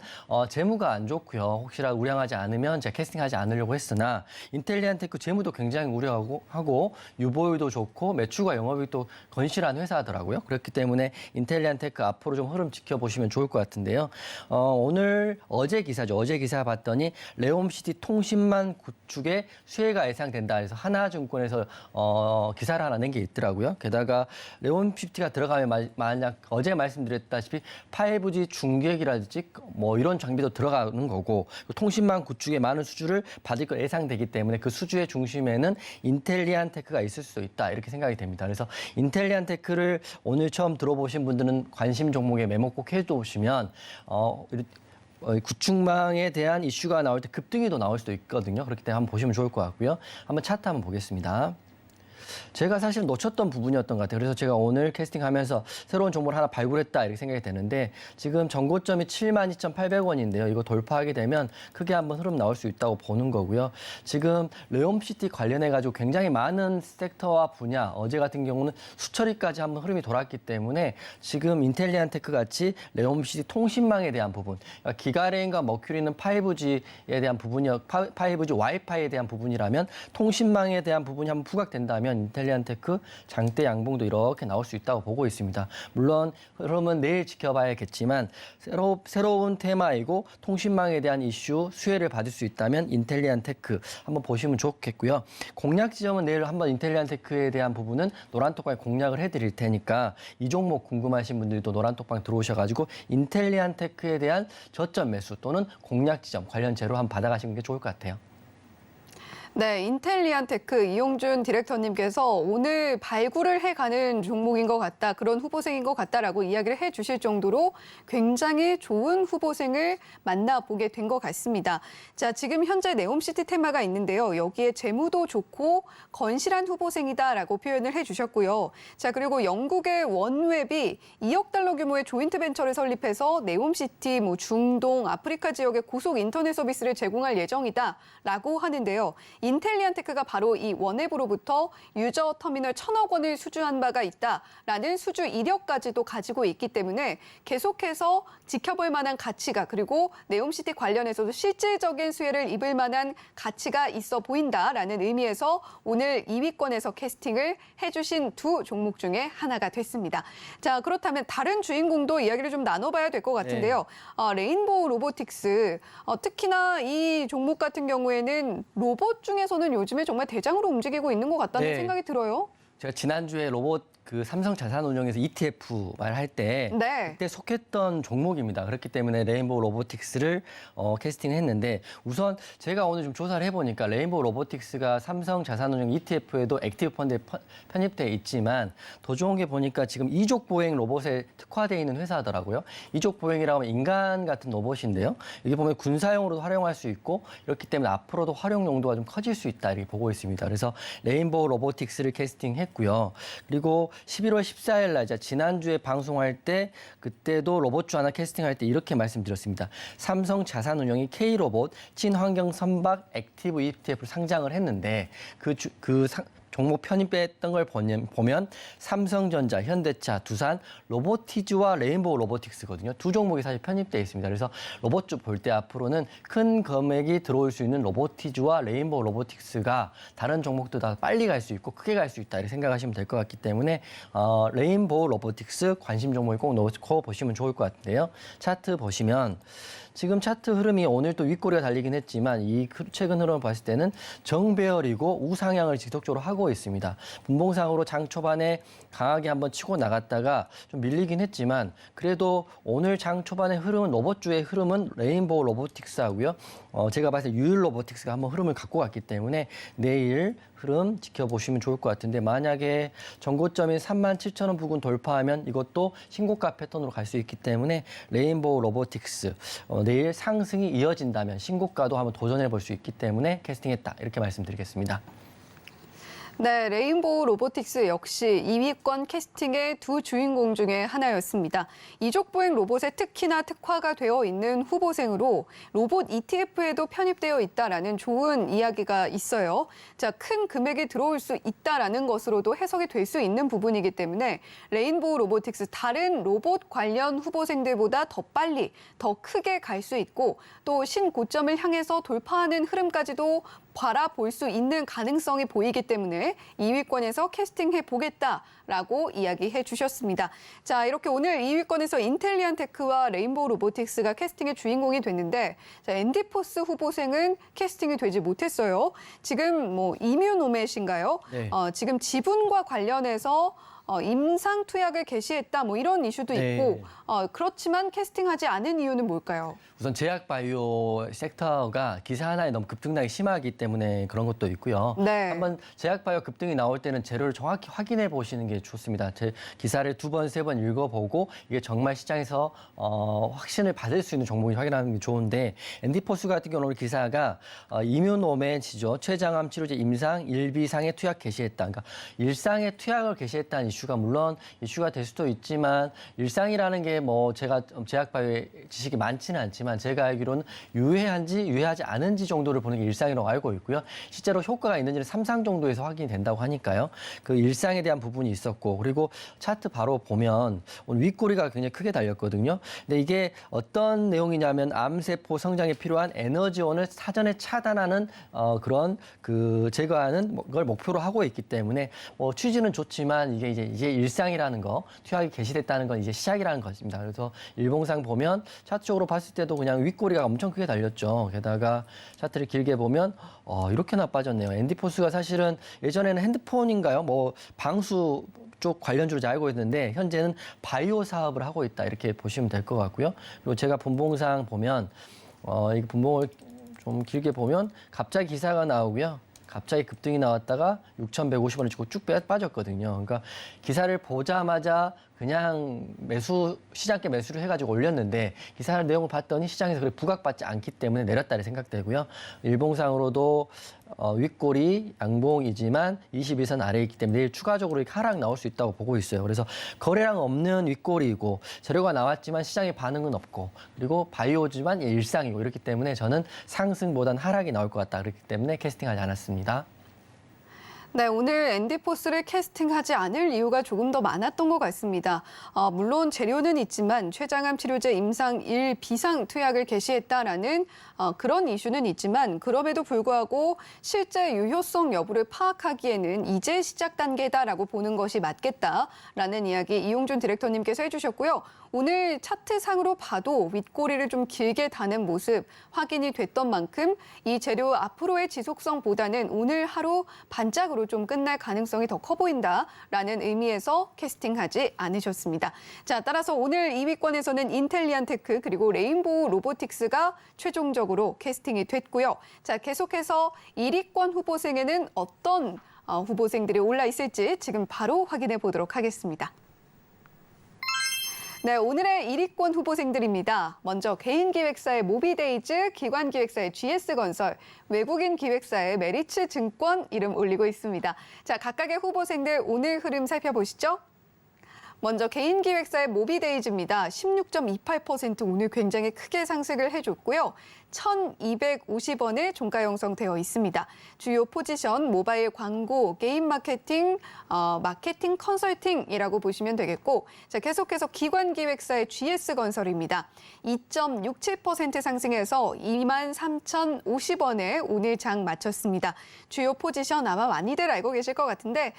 재무가 안 좋고요. 혹시라도 우량하지 않으면 제가 캐스팅하지 않으려고 했으나 인텔리안 테크 재무도 굉장히 우려하고 유보율도 좋고 매출과 영업이익 도 건실한 회사더라고요. 그렇기 때문에 인텔리안 테크 앞으로 좀 흐름 지켜보시면 좋을 것 같은데요. 어제 기사죠. 어제 기사 봤더니 레옴시티 통신망 구축에 수혜가 예상된다. 그래서 하나증권에서 기사를 하나 낸 게 있더라고요. 게다가 레옴시티가 들어가면 만약 어제 말씀드렸다시피 5G 중계기라든지 이런 장비도 들어가는 거고 통신망 구축에 많은 수주를 받을 거 예상되기 때문에 그 수주의 중심에는 인텔리안 테크가 있을 수 있다. 이렇게 생각이 됩니다. 그래서 인텔리안 테크를 오늘 처음 들어보신 분들은 관심 종목에 메모 꼭 해두시면 구축망에 대한 이슈가 나올 때 급등이도 나올 수도 있거든요. 그렇기 때문에 한번 보시면 좋을 것 같고요. 한번 차트 한번 보겠습니다. 제가 사실 놓쳤던 부분이었던 것 같아요. 그래서 제가 오늘 캐스팅하면서 새로운 종목을 하나 발굴했다 이렇게 생각이 되는데 지금 전고점이 72,800원인데요. 이거 돌파하게 되면 크게 한번 흐름 나올 수 있다고 보는 거고요. 지금 레옴시티 관련해가지고 굉장히 많은 섹터와 분야, 어제 같은 경우는 수처리까지 한번 흐름이 돌았기 때문에 지금 인텔리안 테크 같이 레옴시티 통신망에 대한 부분, 그러니까 기가레인과 머큐리는 5G에 대한 부분이요, 5G 와이파이에 대한 부분이라면 통신망에 대한 부분이 한번 부각된다면 인텔리안 테크 장대 양봉도 이렇게 나올 수 있다고 보고 있습니다. 물론 흐름은 내일 지켜봐야겠지만 새로운 테마이고 통신망에 대한 이슈 수혜를 받을 수 있다면 인텔리안 테크 한번 보시면 좋겠고요. 공략 지점은 내일 한번 인텔리안 테크에 대한 부분은 노란톡방에 공략을 해드릴 테니까 이 종목 궁금하신 분들도 노란톡방 들어오셔가지고 인텔리안 테크에 대한 저점 매수 또는 공략 지점 관련 재료 한번 받아가시는 게 좋을 것 같아요. 네, 인텔리안테크 이용준 디렉터님께서 오늘 발굴을 해가는 종목인 것 같다, 그런 후보생인 것 같다라고 이야기를 해주실 정도로 굉장히 좋은 후보생을 만나보게 된 것 같습니다. 자, 지금 현재 네옴시티 테마가 있는데요. 여기에 재무도 좋고 건실한 후보생이다라고 표현을 해주셨고요. 자, 그리고 영국의 원웹이 2억 달러 규모의 조인트 벤처를 설립해서 네옴시티, 중동, 아프리카 지역의 고속 인터넷 서비스를 제공할 예정이다라고 하는데요. 인텔리안테크가 바로 이 원앱으로부터 유저 터미널 1,000억 원을 수주한 바가 있다라는 수주 이력까지도 가지고 있기 때문에 계속해서 지켜볼 만한 가치가, 그리고 네옴시티 관련해서도 실질적인 수혜를 입을 만한 가치가 있어 보인다라는 의미에서 오늘 2위권에서 캐스팅을 해주신 두 종목 중에 하나가 됐습니다. 자, 그렇다면 다른 주인공도 이야기를 좀 나눠봐야 될 것 같은데요. 레인보우 로보틱스, 특히나 이 종목 같은 경우에는 로봇 중에서는 요즘에 정말 대장으로 움직이고 있는 것 같다는 네. 생각이 들어요. 제가 지난주에 로봇 삼성 자산운용에서 ETF 말할 때 네. 그때 속했던 종목입니다. 그렇기 때문에 레인보우 로보틱스를 캐스팅했는데 우선 제가 오늘 좀 조사를 해보니까 레인보우 로보틱스가 삼성 자산운용 ETF에도 액티브 펀드에 편입돼 있지만 더 좋은 게 보니까 지금 이족 보행 로봇에 특화되어 있는 회사더라고요. 이족 보행이라고 하면 인간 같은 로봇인데요. 이게 보면 군사용으로도 활용할 수 있고 이렇기 때문에 앞으로도 활용 용도가 좀 커질 수 있다 이렇게 보고 있습니다. 그래서 레인보우 로보틱스를 캐스팅했고요. 그리고 11월 14일 날 지난주에 방송할 때 그때도 로봇주 하나 캐스팅할 때 이렇게 말씀드렸습니다. 삼성 자산운용이 K로봇 친환경 선박 액티브 ETF를 상장을 했는데 종목 편입했던 걸 보면 삼성전자, 현대차, 두산, 로보티즈와 레인보우 로보틱스거든요. 두 종목이 사실 편입되어 있습니다. 그래서 로봇 쪽 볼 때 앞으로는 큰 금액이 들어올 수 있는 로보티즈와 레인보우 로보틱스가 다른 종목보다 빨리 갈 수 있고 크게 갈 수 있다 이렇게 생각하시면 될 것 같기 때문에 레인보우 로보틱스 관심 종목을 꼭 넣고 보시면 좋을 것 같은데요. 차트 보시면 지금 차트 흐름이 오늘 또 윗꼬리가 달리긴 했지만 이 최근 흐름을 봤을 때는 정배열이고 우상향을 지속적으로 하고 있습니다. 분봉상으로 장 초반에 강하게 한번 치고 나갔다가 좀 밀리긴 했지만 그래도 오늘 장 초반의 흐름은 로봇주의 흐름은 레인보우 로보틱스하고요. 제가 봤을 때 유일 로보틱스가 한번 흐름을 갖고 갔기 때문에 내일 흐름 지켜보시면 좋을 것 같은데 만약에 전고점인 37,000원 부근 돌파하면 이것도 신고가 패턴으로 갈 수 있기 때문에 레인보우 로보틱스 내일 상승이 이어진다면 신고가도 한번 도전해 볼 수 있기 때문에 캐스팅했다 이렇게 말씀드리겠습니다. 네, 레인보우 로보틱스 역시 2위권 캐스팅의 두 주인공 중에 하나였습니다. 이족보행 로봇에 특히나 특화가 되어 있는 후보생으로 로봇 ETF에도 편입되어 있다라는 좋은 이야기가 있어요. 자, 큰 금액이 들어올 수 있다라는 것으로도 해석이 될 수 있는 부분이기 때문에 레인보우 로보틱스 다른 로봇 관련 후보생들보다 더 빨리, 더 크게 갈 수 있고 또 신고점을 향해서 돌파하는 흐름까지도 바라볼 수 있는 가능성이 보이기 때문에 2위권에서 캐스팅해 보겠다라고 이야기해 주셨습니다. 자, 이렇게 오늘 2위권에서 인텔리안테크와 레인보우 로보틱스가 캐스팅의 주인공이 됐는데 자, 엔디포스 후보생은 캐스팅이 되지 못했어요. 지금 뭐 이뮤노멧인가요? 네. 지금 지분과 관련해서 임상 투약을 개시했다 뭐 이런 이슈도 네. 있고 그렇지만 캐스팅하지 않은 이유는 뭘까요? 우선 제약바이오 섹터가 기사 하나에 너무 급등락이 심하기 때문에 그런 것도 있고요. 네. 한번 제약바이오 급등이 나올 때는 재료를 정확히 확인해 보시는 게 좋습니다. 제 기사를 두 번, 세 번 읽어보고 이게 정말 시장에서 확신을 받을 수 있는 종목이 확인하는 게 좋은데 엔디포스 같은 경우는 기사가 이뮤노멘이죠. 췌장암 치료제 임상 1비상에 투약 개시했다. 그러니까 일상에 투약을 개시했다는 이슈가 물론 이슈가 될 수도 있지만 일상이라는 게 뭐 제가 제약바이오의 지식이 많지는 않지만 제가 알기로는 유해한지 유해하지 않은지 정도를 보는 게 일상이라고 알고 있고요. 실제로 효과가 있는지는 3상 정도에서 확인이 된다고 하니까요. 그 일상에 대한 부분이 있었고 그리고 차트 바로 보면 오늘 윗꼬리가 굉장히 크게 달렸거든요. 근데 이게 어떤 내용이냐면 암세포 성장에 필요한 에너지원을 사전에 차단하는 그런 그 제거하는 걸 목표로 하고 있기 때문에 뭐 취지는 좋지만 이게 이제 일상이라는 거 투약이 개시됐다는 건 이제 시작이라는 것입니다. 그래서 일봉상 보면 차트적으로 봤을 때도 그냥 윗꼬리가 엄청 크게 달렸죠. 게다가 차트를 길게 보면 이렇게나 빠졌네요. 엔디포스가 사실은 예전에는 핸드폰인가요? 뭐 방수 쪽 관련주로 잘 알고 있는데 현재는 바이오 사업을 하고 있다 이렇게 보시면 될 것 같고요. 그리고 제가 분봉상 보면 이 분봉을 좀 길게 보면 갑자기 기사가 나오고요. 갑자기 급등이 나왔다가 6,150원을 주고 쭉 빠졌거든요. 그러니까 기사를 보자마자 그냥 시장계 매수를 해가지고 올렸는데 기사 내용을 봤더니 시장에서 그렇게 부각받지 않기 때문에 내렸다고 생각되고요. 일봉상으로도 윗꼬리 양봉이지만 21선 아래에 있기 때문에 내일 추가적으로 하락 나올 수 있다고 보고 있어요. 그래서 거래량 없는 윗꼬리이고 재료가 나왔지만 시장의 반응은 없고 그리고 바이오지만 일상이고 이렇기 때문에 저는 상승보단 하락이 나올 것 같다. 그렇기 때문에 캐스팅하지 않았습니다. 네, 오늘 엔디포스를 캐스팅하지 않을 이유가 조금 더 많았던 것 같습니다. 물론 재료는 있지만 췌장암 치료제 임상 1비상 투약을 개시했다라는 그런 이슈는 있지만 그럼에도 불구하고 실제 유효성 여부를 파악하기에는 이제 시작 단계다라고 보는 것이 맞겠다라는 이야기 이용준 디렉터님께서 해주셨고요. 오늘 차트상으로 봐도 윗꼬리를 좀 길게 다는 모습 확인이 됐던 만큼 이 재료 앞으로의 지속성보다는 오늘 하루 반짝으로 좀 끝날 가능성이 더 커 보인다라는 의미에서 캐스팅하지 않으셨습니다. 자, 따라서 오늘 2위권에서는 인텔리안테크 그리고 레인보우 로보틱스가 최종적으로 캐스팅이 됐고요. 자, 계속해서 1위권 후보생에는 어떤 후보생들이 올라 있을지 지금 바로 확인해 보도록 하겠습니다. 네, 오늘의 1위권 후보생들입니다. 먼저 개인 기획사의 모비데이즈, 기관 기획사의 GS건설, 외국인 기획사의 메리츠 증권 이름 올리고 있습니다. 자, 각각의 후보생들 오늘 흐름 살펴보시죠. 먼저 개인 기획사의 모비데이즈입니다. 16.28% 오늘 굉장히 크게 상승을 해줬고요. 1,250원에 종가 형성되어 있습니다. 주요 포지션 모바일 광고, 게임 마케팅, 마케팅 컨설팅이라고 보시면 되겠고, 자, 계속해서 기관 기획사의 GS건설입니다. 2.67% 상승해서 23,050원에 오늘 장 마쳤습니다. 주요 포지션 아마 많이들 알고 계실 것 같은데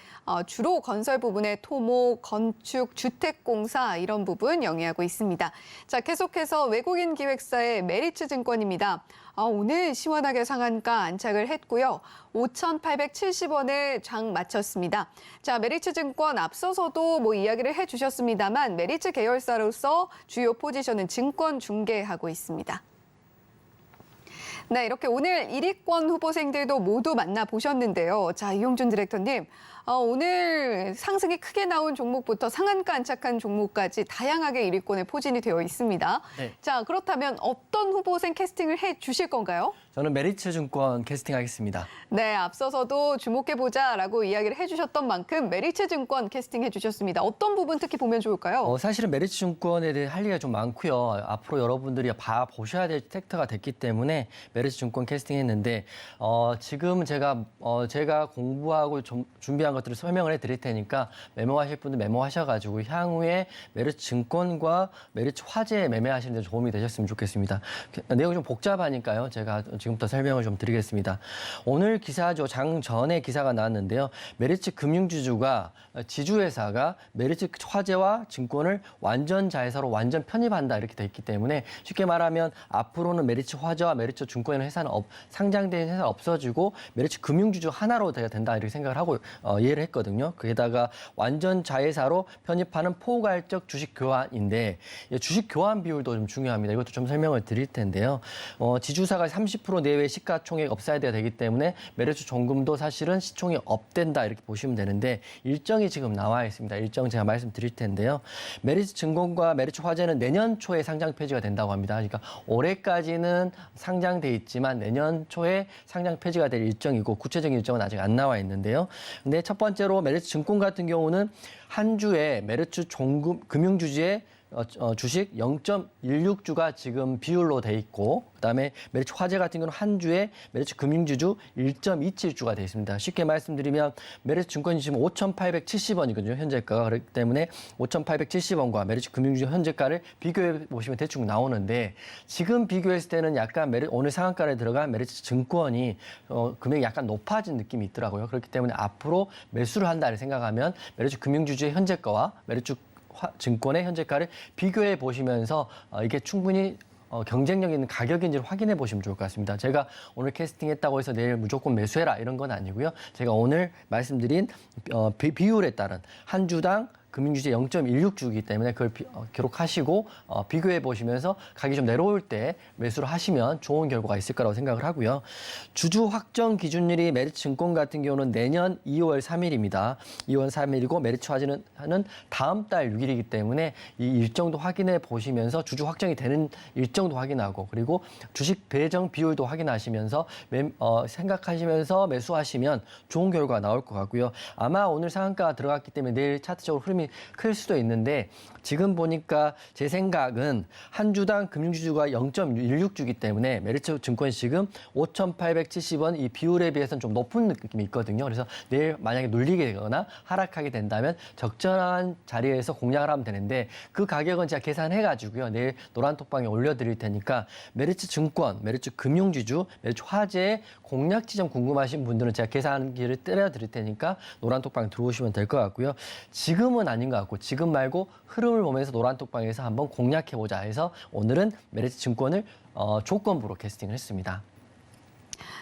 주로 건설 부분의 토목, 건축, 주택공사 이런 부분 영위하고 있습니다. 자, 계속해서 외국인 기획사의 메리츠증권입니다. 오늘 시원하게 상한가 안착을 했고요. 5,870원에 장 마쳤습니다. 자, 메리츠증권 앞서서도 이야기를 해주셨습니다만 메리츠 계열사로서 주요 포지션은 증권 중개하고 있습니다. 네, 이렇게 오늘 1위권 후보생들도 모두 만나보셨는데요. 자, 이용준 디렉터님, 오늘 상승이 크게 나온 종목부터 상한가 안착한 종목까지 다양하게 1위권에 포진이 되어 있습니다. 네. 자, 그렇다면 어떤 후보생 캐스팅을 해 주실 건가요? 저는 메리츠증권 캐스팅하겠습니다. 네, 앞서서도 주목해보자라고 이야기를 해주셨던 만큼 메리츠증권 캐스팅해 주셨습니다. 어떤 부분 특히 보면 좋을까요? 사실은 메리츠증권에 대해 할 얘기가 좀 많고요. 앞으로 여러분들이 보셔야 될 섹터가 됐기 때문에 메리츠증권 캐스팅했는데 지금 제가 공부하고 준비한 것들을 설명을 해드릴 테니까 메모하실 분들 메모하셔가지고 향후에 메리츠증권과 메리츠화재 매매하시는 데 도움이 되셨으면 좋겠습니다. 내용이 좀 복잡하니까요. 제가 지금부터 설명을 좀 드리겠습니다. 오늘 기사죠. 장 전에 기사가 나왔는데요. 메리츠 금융지주가 지주회사가 메리츠 화재와 증권을 완전 자회사로 완전 편입한다 이렇게 돼 있기 때문에 쉽게 말하면 앞으로는 메리츠 화재와 메리츠 증권의 회사는 상장된 회사는 없어지고 메리츠 금융지주 하나로 된다 이렇게 생각을 하고 이해를 했거든요. 거기다가 완전 자회사로 편입하는 포괄적 주식 교환인데 주식 교환 비율도 좀 중요합니다. 이것도 좀 설명을 드릴 텐데요. 지주사가 30% 내외 시가총액 업사이드가 되기 때문에 메리츠 종금도 사실은 시총이 업된다 이렇게 보시면 되는데 일정이 지금 나와 있습니다. 일정 제가 말씀드릴 텐데요. 메리츠 증권과 메리츠 화재는 내년 초에 상장 폐지가 된다고 합니다. 그러니까 올해까지는 상장돼 있지만 내년 초에 상장 폐지가 될 일정이고 구체적인 일정은 아직 안 나와 있는데요. 근데 첫 번째로 메리츠 증권 같은 경우는 한 주에 메리츠 종금 금융주주의 주식 0.16주가 지금 비율로 돼 있고 그다음에 메리츠 화재 같은 경우는 한 주에 메리츠 금융지주 1.27주가 돼 있습니다. 쉽게 말씀드리면 메리츠 증권이 지금 5,870원이거든요. 현재가가. 그렇기 때문에 5,870원과 메리츠 금융지주 현재가를 비교해 보시면 대충 나오는데 지금 비교했을 때는 약간 오늘 상한가에 들어간 메리츠 증권이 금액이 약간 높아진 느낌이 있더라고요. 그렇기 때문에 앞으로 매수를 한다를 생각하면 메리츠 금융지주의 현재가와 메리츠 증권의 현재가를 비교해 보시면서 이게 충분히 경쟁력 있는 가격인지를 확인해 보시면 좋을 것 같습니다. 제가 오늘 캐스팅했다고 해서 내일 무조건 매수해라 이런 건 아니고요. 제가 오늘 말씀드린 비율에 따른 한 주당 금융주주의 0.16주이기 때문에 그걸 기록하시고 비교해 보시면서 가격이 좀 내려올 때 매수를 하시면 좋은 결과가 있을 거라고 생각을 하고요. 주주 확정 기준일이 메리츠 증권 같은 경우는 내년 2월 3일입니다. 2월 3일이고 메리츠 화재는 다음 달 6일이기 때문에 이 일정도 확인해 보시면서 주주 확정이 되는 일정도 확인하고 그리고 주식 배정 비율도 확인하시면서 생각하시면서 매수하시면 좋은 결과가 나올 것 같고요. 아마 오늘 상한가가 들어갔기 때문에 내일 차트적으로 흐름이 클 수도 있는데 지금 보니까 제 생각은 한 주당 금융지주가 0.16주기 때문에 메리츠 증권이 지금 5,870원 이 비율에 비해서는 좀 높은 느낌이 있거든요. 그래서 내일 만약에 눌리게 되거나 하락하게 된다면 적절한 자리에서 공략을 하면 되는데 그 가격은 제가 계산해가지고요. 내일 노란톡방에 올려드릴 테니까 메리츠 증권, 메리츠 금융지주, 메리츠 화재의 공략 지점 궁금하신 분들은 제가 계산기를 때려드릴 테니까 노란톡방에 들어오시면 될 것 같고요. 지금은 아닌 것 같고 지금 말고 흐름을 보면서 노란톡방에서 한번 공략해보자 해서 오늘은 메리츠 증권을 조건부로 캐스팅을 했습니다.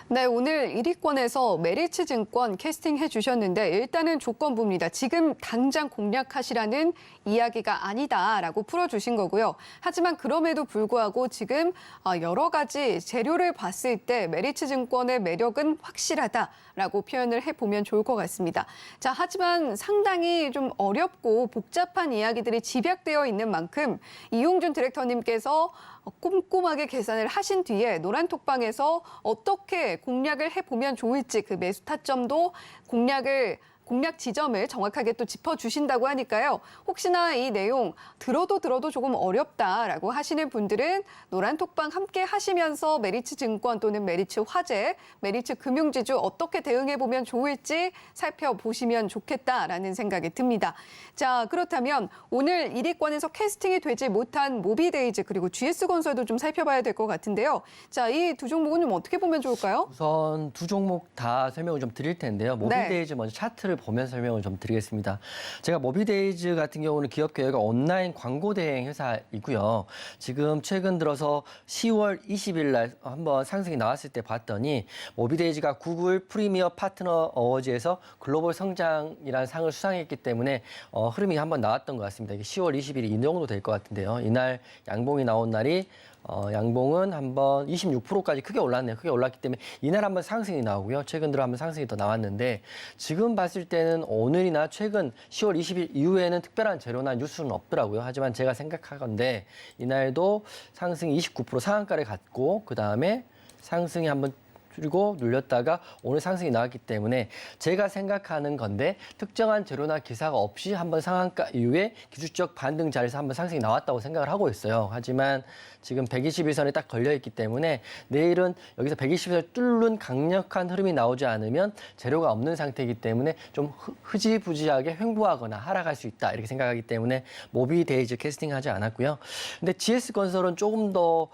네, 오늘 1위권에서 메리츠증권 캐스팅해 주셨는데 일단은 조건부입니다. 지금 당장 공략하시라는 이야기가 아니다라고 풀어주신 거고요. 하지만 그럼에도 불구하고 지금 여러 가지 재료를 봤을 때 메리츠증권의 매력은 확실하다라고 표현을 해보면 좋을 것 같습니다. 자, 하지만 상당히 좀 어렵고 복잡한 이야기들이 집약되어 있는 만큼 이용준 디렉터님께서 꼼꼼하게 계산을 하신 뒤에 노란톡방에서 어떻게 공략을 해보면 좋을지 그 매수 타점도 공략을 공략 지점을 정확하게 또 짚어주신다고 하니까요. 혹시나 이 내용 들어도 조금 어렵다라고 하시는 분들은 노란톡방 함께 하시면서 메리츠증권 또는 메리츠화재, 메리츠금융지주 어떻게 대응해보면 좋을지 살펴보시면 좋겠다라는 생각이 듭니다. 자, 그렇다면 오늘 1위권에서 캐스팅이 되지 못한 모비데이즈 그리고 GS건설도 좀 살펴봐야 될 것 같은데요. 자, 이 두 종목은 좀 어떻게 보면 좋을까요? 우선 두 종목 다 설명을 좀 드릴 텐데요. 모비데이즈 먼저 차트를 보면서 설명을 좀 드리겠습니다. 제가 모비데이즈 같은 경우는 기업 계열과 온라인 광고 대행 회사이고요. 지금 최근 들어서 10월 20일 날 한번 상승이 나왔을 때 봤더니 모비데이즈가 구글 프리미어 파트너 어워즈에서 글로벌 성장이라는 상을 수상했기 때문에 흐름이 한번 나왔던 것 같습니다. 이게 10월 20일이 이 정도 될 것 같은데요. 이날 양봉이 나온 날이 양봉은 한번 26%까지 크게 올랐네요. 크게 올랐기 때문에 이날 한번 상승이 나오고요. 최근 들어 한번 상승이 더 나왔는데 지금 봤을 때는 오늘이나 최근 10월 20일 이후에는 특별한 재료나 뉴스는 없더라고요. 하지만 제가 생각하건대 이날도 상승이 29% 상한가를 갖고 그다음에 상승이 한번 그리고 눌렸다가 오늘 상승이 나왔기 때문에 제가 생각하는 건데 특정한 재료나 기사가 없이 한번 상한가 이후에 기술적 반등 자리에서 한번 상승이 나왔다고 생각을 하고 있어요. 하지만 지금 121선에 딱 걸려있기 때문에 내일은 여기서 121선을 뚫는 강력한 흐름이 나오지 않으면 재료가 없는 상태이기 때문에 좀 흐지부지하게 횡보하거나 하락할 수 있다 이렇게 생각하기 때문에 모비데이즈 캐스팅하지 않았고요. 근데 GS건설은 조금 더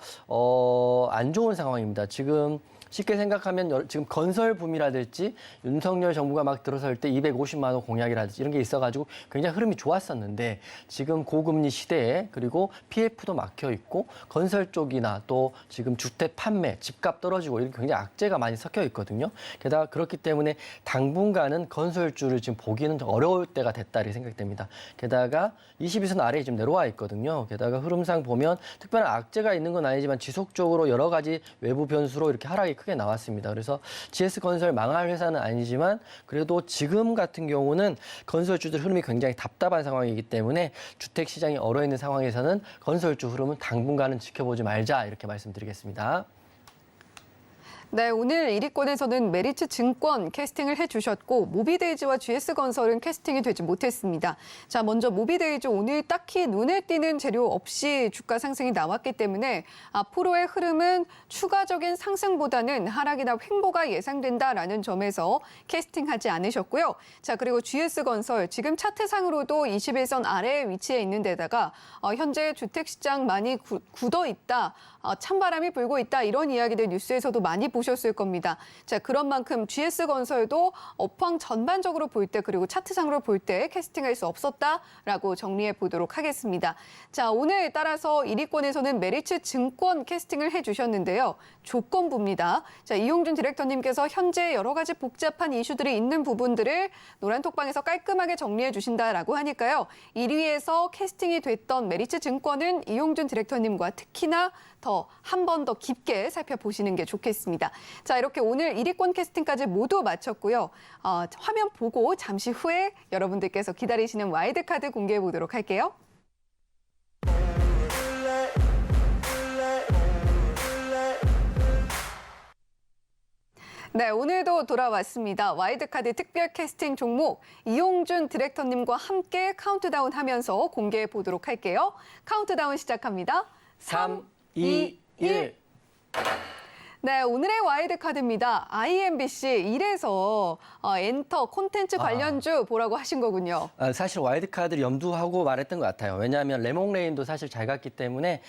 안 좋은 상황입니다. 지금 쉽게 생각하면 지금 건설 붐이라든지 윤석열 정부가 막 들어설 때 250만 원 공약이라든지 이런 게 있어가지고 굉장히 흐름이 좋았었는데 지금 고금리 시대에 그리고 PF도 막혀 있고 건설 쪽이나 또 지금 주택 판매, 집값 떨어지고 이렇게 굉장히 악재가 많이 섞여 있거든요. 게다가 그렇기 때문에 당분간은 건설주를 지금 보기는 좀 어려울 때가 됐다 이렇게 생각됩니다. 게다가 22선 아래에 지금 내려와 있거든요. 게다가 흐름상 보면 특별한 악재가 있는 건 아니지만 지속적으로 여러 가지 외부 변수로 이렇게 하락이 크게 나왔습니다. 그래서 GS건설 망할 회사는 아니지만 그래도 지금 같은 경우는 건설주들 흐름이 굉장히 답답한 상황이기 때문에 주택시장이 얼어있는 상황에서는 건설주 흐름은 당분간은 지켜보지 말자 이렇게 말씀드리겠습니다. 네, 오늘 1위권에서는 메리츠증권 캐스팅을 해주셨고 모비데이즈와 GS건설은 캐스팅이 되지 못했습니다. 자, 먼저 모비데이즈 오늘 딱히 눈에 띄는 재료 없이 주가 상승이 나왔기 때문에 앞으로의 흐름은 추가적인 상승보다는 하락이나 횡보가 예상된다라는 점에서 캐스팅하지 않으셨고요. 자, 그리고 GS건설 지금 차트상으로도 21선 아래에 위치해 있는 데다가 현재 주택시장 많이 굳어 있다. 찬바람이 불고 있다 이런 이야기들 뉴스에서도 많이 보셨을 겁니다. 자, 그런 만큼 GS건설도 업황 전반적으로 볼 때 그리고 차트상으로 볼 때 캐스팅할 수 없었다라고 정리해 보도록 하겠습니다. 자, 오늘 따라서 1위권에서는 메리츠증권 캐스팅을 해주셨는데요. 조건부입니다. 자, 이용준 디렉터님께서 현재 여러 가지 복잡한 이슈들이 있는 부분들을 노란톡방에서 깔끔하게 정리해 주신다라고 하니까요. 1위에서 캐스팅이 됐던 메리츠증권은 이용준 디렉터님과 특히나 한 번 더 깊게 살펴보시는 게 좋겠습니다. 자, 이렇게 오늘 1위권 캐스팅까지 모두 마쳤고요. 화면 보고 잠시 후에 여러분들께서 기다리시는 와일드카드 공개해 보도록 할게요. 네, 오늘도 돌아왔습니다. 와일드카드 특별 캐스팅 종목 이용준 디렉터님과 함께 카운트다운 하면서 공개해 보도록 할게요. 카운트다운 시작합니다. 3, 2, 1. 네, 오늘의 와일드카드입니다. IMBC 1에서 엔터 콘텐츠 관련주 보라고 하신 거군요. 사실 와일드카드를 염두하고 말했던 것 같아요. 왜냐하면 레몽레인도 사실 잘 갔기 때문에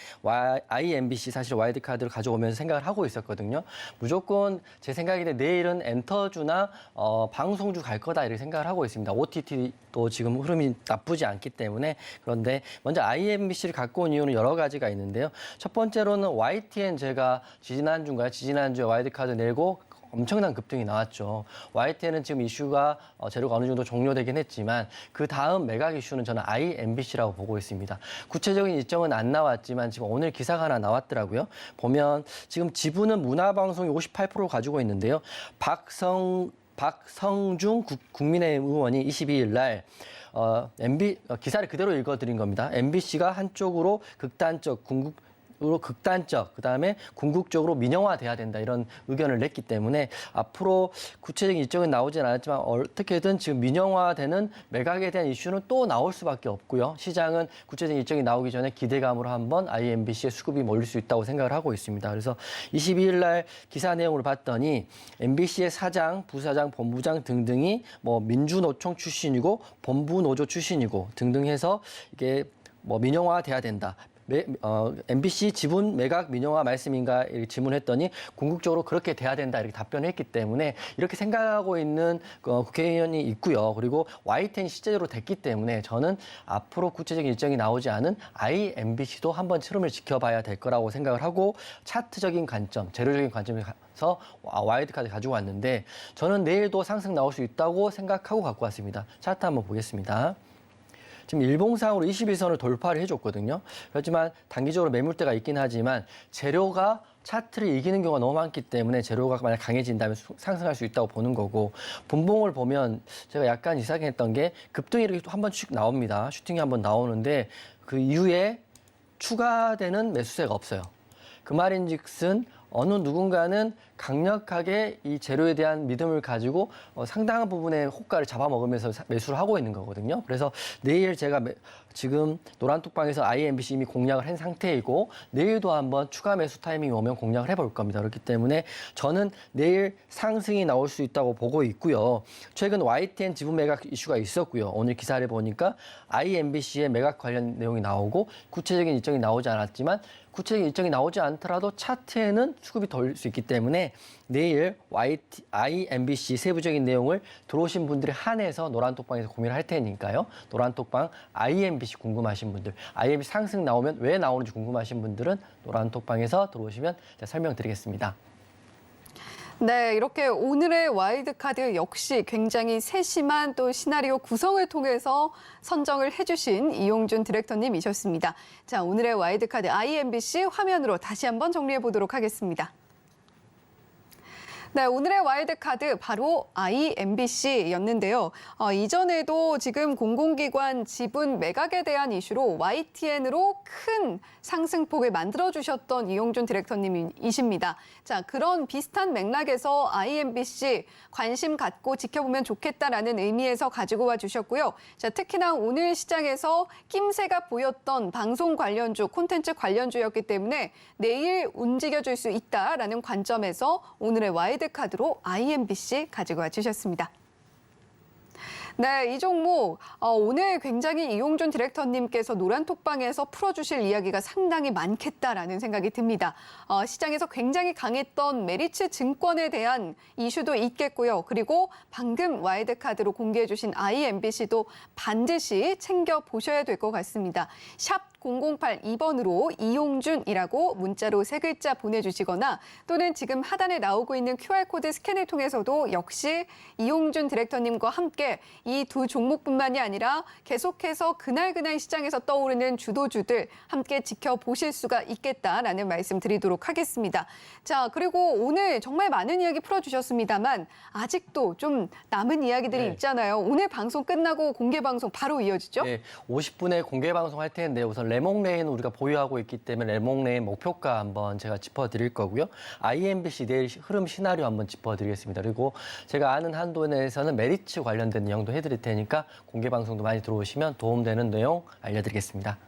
IMBC 사실 와일드카드를 가져오면서 생각을 하고 있었거든요. 무조건 제 생각인데 내일은 엔터주나 방송주 갈 거다 이렇게 생각을 하고 있습니다. OTT도 지금 흐름이 나쁘지 않기 때문에 그런데 먼저 IMBC를 갖고 온 이유는 여러 가지가 있는데요. 첫 번째로는 YTN 제가 지지난주에 와일드카드 내고 엄청난 급등이 나왔죠. YTN은 지금 이슈가 재료가 어느 정도 종료되긴 했지만 그 다음 매각 이슈는 저는 IMBC라고 보고 있습니다. 구체적인 일정은 안 나왔지만 지금 오늘 기사가 하나 나왔더라고요. 보면 지금 지분은 문화방송이 58% 가지고 있는데요. 박성중 국민의힘 의원이 22일 날 기사를 그대로 읽어드린 겁니다. MBC가 한쪽으로 극단적 극단적, 그다음에 궁극적으로 민영화돼야 된다 이런 의견을 냈기 때문에 앞으로 구체적인 일정은 나오진 않았지만 어떻게든 지금 민영화되는 매각에 대한 이슈는 또 나올 수밖에 없고요. 시장은 구체적인 일정이 나오기 전에 기대감으로 한번 IMBC의 수급이 몰릴 수 있다고 생각을 하고 있습니다. 그래서 22일 날 기사 내용을 봤더니 MBC의 사장, 부사장, 본부장 등등이 뭐 민주노총 출신이고 본부노조 출신이고 등등 해서 이게 뭐 민영화돼야 된다. MBC 지분 매각 민영화 말씀인가 이렇게 질문했더니 궁극적으로 그렇게 돼야 된다 이렇게 답변을 했기 때문에 이렇게 생각하고 있는 국회의원이 있고요. 그리고 YTN이 실제로 됐기 때문에 저는 앞으로 구체적인 일정이 나오지 않은 IMBC도 한번 흐름을 지켜봐야 될 거라고 생각을 하고 차트적인 관점, 재료적인 관점에서 와일드카드 가지고 왔는데 저는 내일도 상승 나올 수 있다고 생각하고 갖고 왔습니다. 차트 한번 보겠습니다. 지금 일봉상으로 21선을 돌파를 해줬거든요. 그렇지만 단기적으로 매물대가 있긴 하지만 재료가 차트를 이기는 경우가 너무 많기 때문에 재료가 만약 강해진다면 상승할 수 있다고 보는 거고 분봉을 보면 제가 약간 이상했던 게 급등이 이렇게 한 번씩 나옵니다. 슈팅이 한 번 나오는데 그 이후에 추가되는 매수세가 없어요. 그 말인즉슨 어느 누군가는 강력하게 이 재료에 대한 믿음을 가지고 상당한 부분의 호가를 잡아먹으면서 매수를 하고 있는 거거든요. 그래서 내일 제가 지금 노란톡방에서 IMBC 이미 공략을 한 상태이고 내일도 한번 추가 매수 타이밍이 오면 공략을 해볼 겁니다. 그렇기 때문에 저는 내일 상승이 나올 수 있다고 보고 있고요. 최근 YTN 지분 매각 이슈가 있었고요. 오늘 기사를 보니까 IMBC의 매각 관련 내용이 나오고 구체적인 일정이 나오지 않았지만 구체적인 일정이 나오지 않더라도 차트에는 수급이 덜 수 있기 때문에 내일 IMBC 세부적인 내용을 들어오신 분들에 한해서 노란톡방에서 고민을 할 테니까요. 노란톡방 IMBC 궁금하신 분들, IMBC 상승 나오면 왜 나오는지 궁금하신 분들은 노란톡방에서 들어오시면 제가 설명드리겠습니다. 네, 이렇게 오늘의 와일드카드 역시 굉장히 세심한 또 시나리오 구성을 통해서 선정을 해주신 이용준 디렉터님이셨습니다. 자, 오늘의 와일드카드 IMBC 화면으로 다시 한번 정리해 보도록 하겠습니다. 네, 오늘의 와일드카드 바로 IMBC였는데요. 이전에도 지금 공공기관 지분 매각에 대한 이슈로 YTN으로 큰 상승폭을 만들어주셨던 이용준 디렉터님이십니다. 자, 그런 비슷한 맥락에서 IMBC 관심 갖고 지켜보면 좋겠다라는 의미에서 가지고 와주셨고요. 자, 특히나 오늘 시장에서 낌새가 보였던 방송 관련주, 콘텐츠 관련주였기 때문에 내일 움직여줄 수 있다라는 관점에서 오늘의 와일드카드로 IMBC 가지고 와주셨습니다. 네, 이 종목 오늘 굉장히 이용준 디렉터님께서 노란톡방에서 풀어주실 이야기가 상당히 많겠다라는 생각이 듭니다. 시장에서 굉장히 강했던 메리츠 증권에 대한 이슈도 있겠고요. 그리고 방금 와일드카드로 공개해 주신 IMBC도 반드시 챙겨보셔야 될 것 같습니다. 샵 0082번으로 이용준이라고 문자로 3글자 보내주시거나 또는 지금 하단에 나오고 있는 QR코드 스캔을 통해서도 역시 이용준 디렉터님과 함께 이 두 종목뿐만이 아니라 계속해서 그날 시장에서 떠오르는 주도주들 함께 지켜보실 수가 있겠다라는 말씀 드리도록 하겠습니다. 자, 그리고 오늘 정말 많은 이야기 풀어주셨습니다만 아직도 좀 남은 이야기들이 있잖아요. 오늘 방송 끝나고 공개 방송 바로 이어지죠? 네, 50분에 공개 방송 할 텐데 우선 레몽레인 우리가 보유하고 있기 때문에 레몽레인 목표가 한번 제가 짚어드릴 거고요. IMBC 내일 흐름 시나리오 한번 짚어드리겠습니다. 그리고 제가 아는 한도 내에서는 메리츠 관련된 내용도 해드릴 테니까 공개 방송도 많이 들어오시면 도움되는 내용 알려드리겠습니다.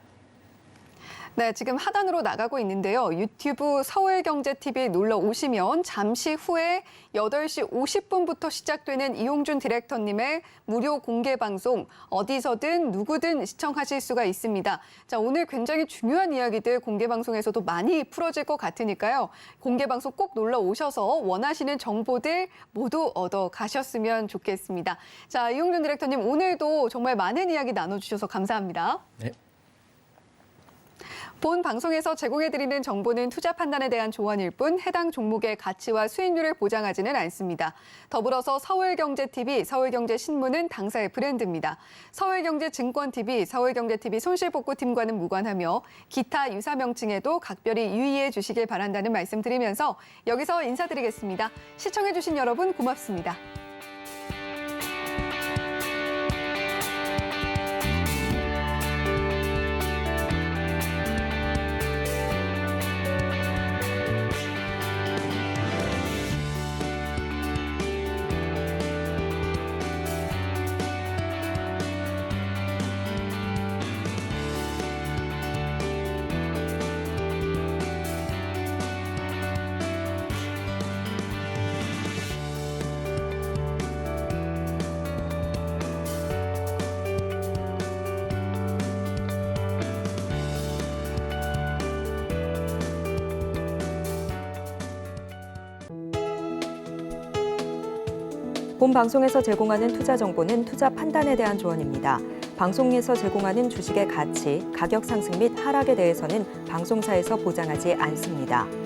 네, 지금 하단으로 나가고 있는데요. 유튜브 서울경제TV 눌러 오시면 잠시 후에 8시 50분부터 시작되는 이용준 디렉터님의 무료 공개 방송 어디서든 누구든 시청하실 수가 있습니다. 자, 오늘 굉장히 중요한 이야기들 공개 방송에서도 많이 풀어질 것 같으니까요. 공개 방송 꼭 놀러 오셔서 원하시는 정보들 모두 얻어 가셨으면 좋겠습니다. 자, 이용준 디렉터님 오늘도 정말 많은 이야기 나눠주셔서 감사합니다. 네. 본 방송에서 제공해드리는 정보는 투자 판단에 대한 조언일 뿐 해당 종목의 가치와 수익률을 보장하지는 않습니다. 더불어서 서울경제TV, 서울경제신문은 당사의 브랜드입니다. 서울경제증권TV, 서울경제TV 손실복구팀과는 무관하며 기타 유사 명칭에도 각별히 유의해 주시길 바란다는 말씀 드리면서 여기서 인사드리겠습니다. 시청해주신 여러분 고맙습니다. 본 방송에서 제공하는 투자 정보는 투자 판단에 대한 조언입니다. 방송에서 제공하는 주식의 가치, 가격 상승 및 하락에 대해서는 방송사에서 보장하지 않습니다.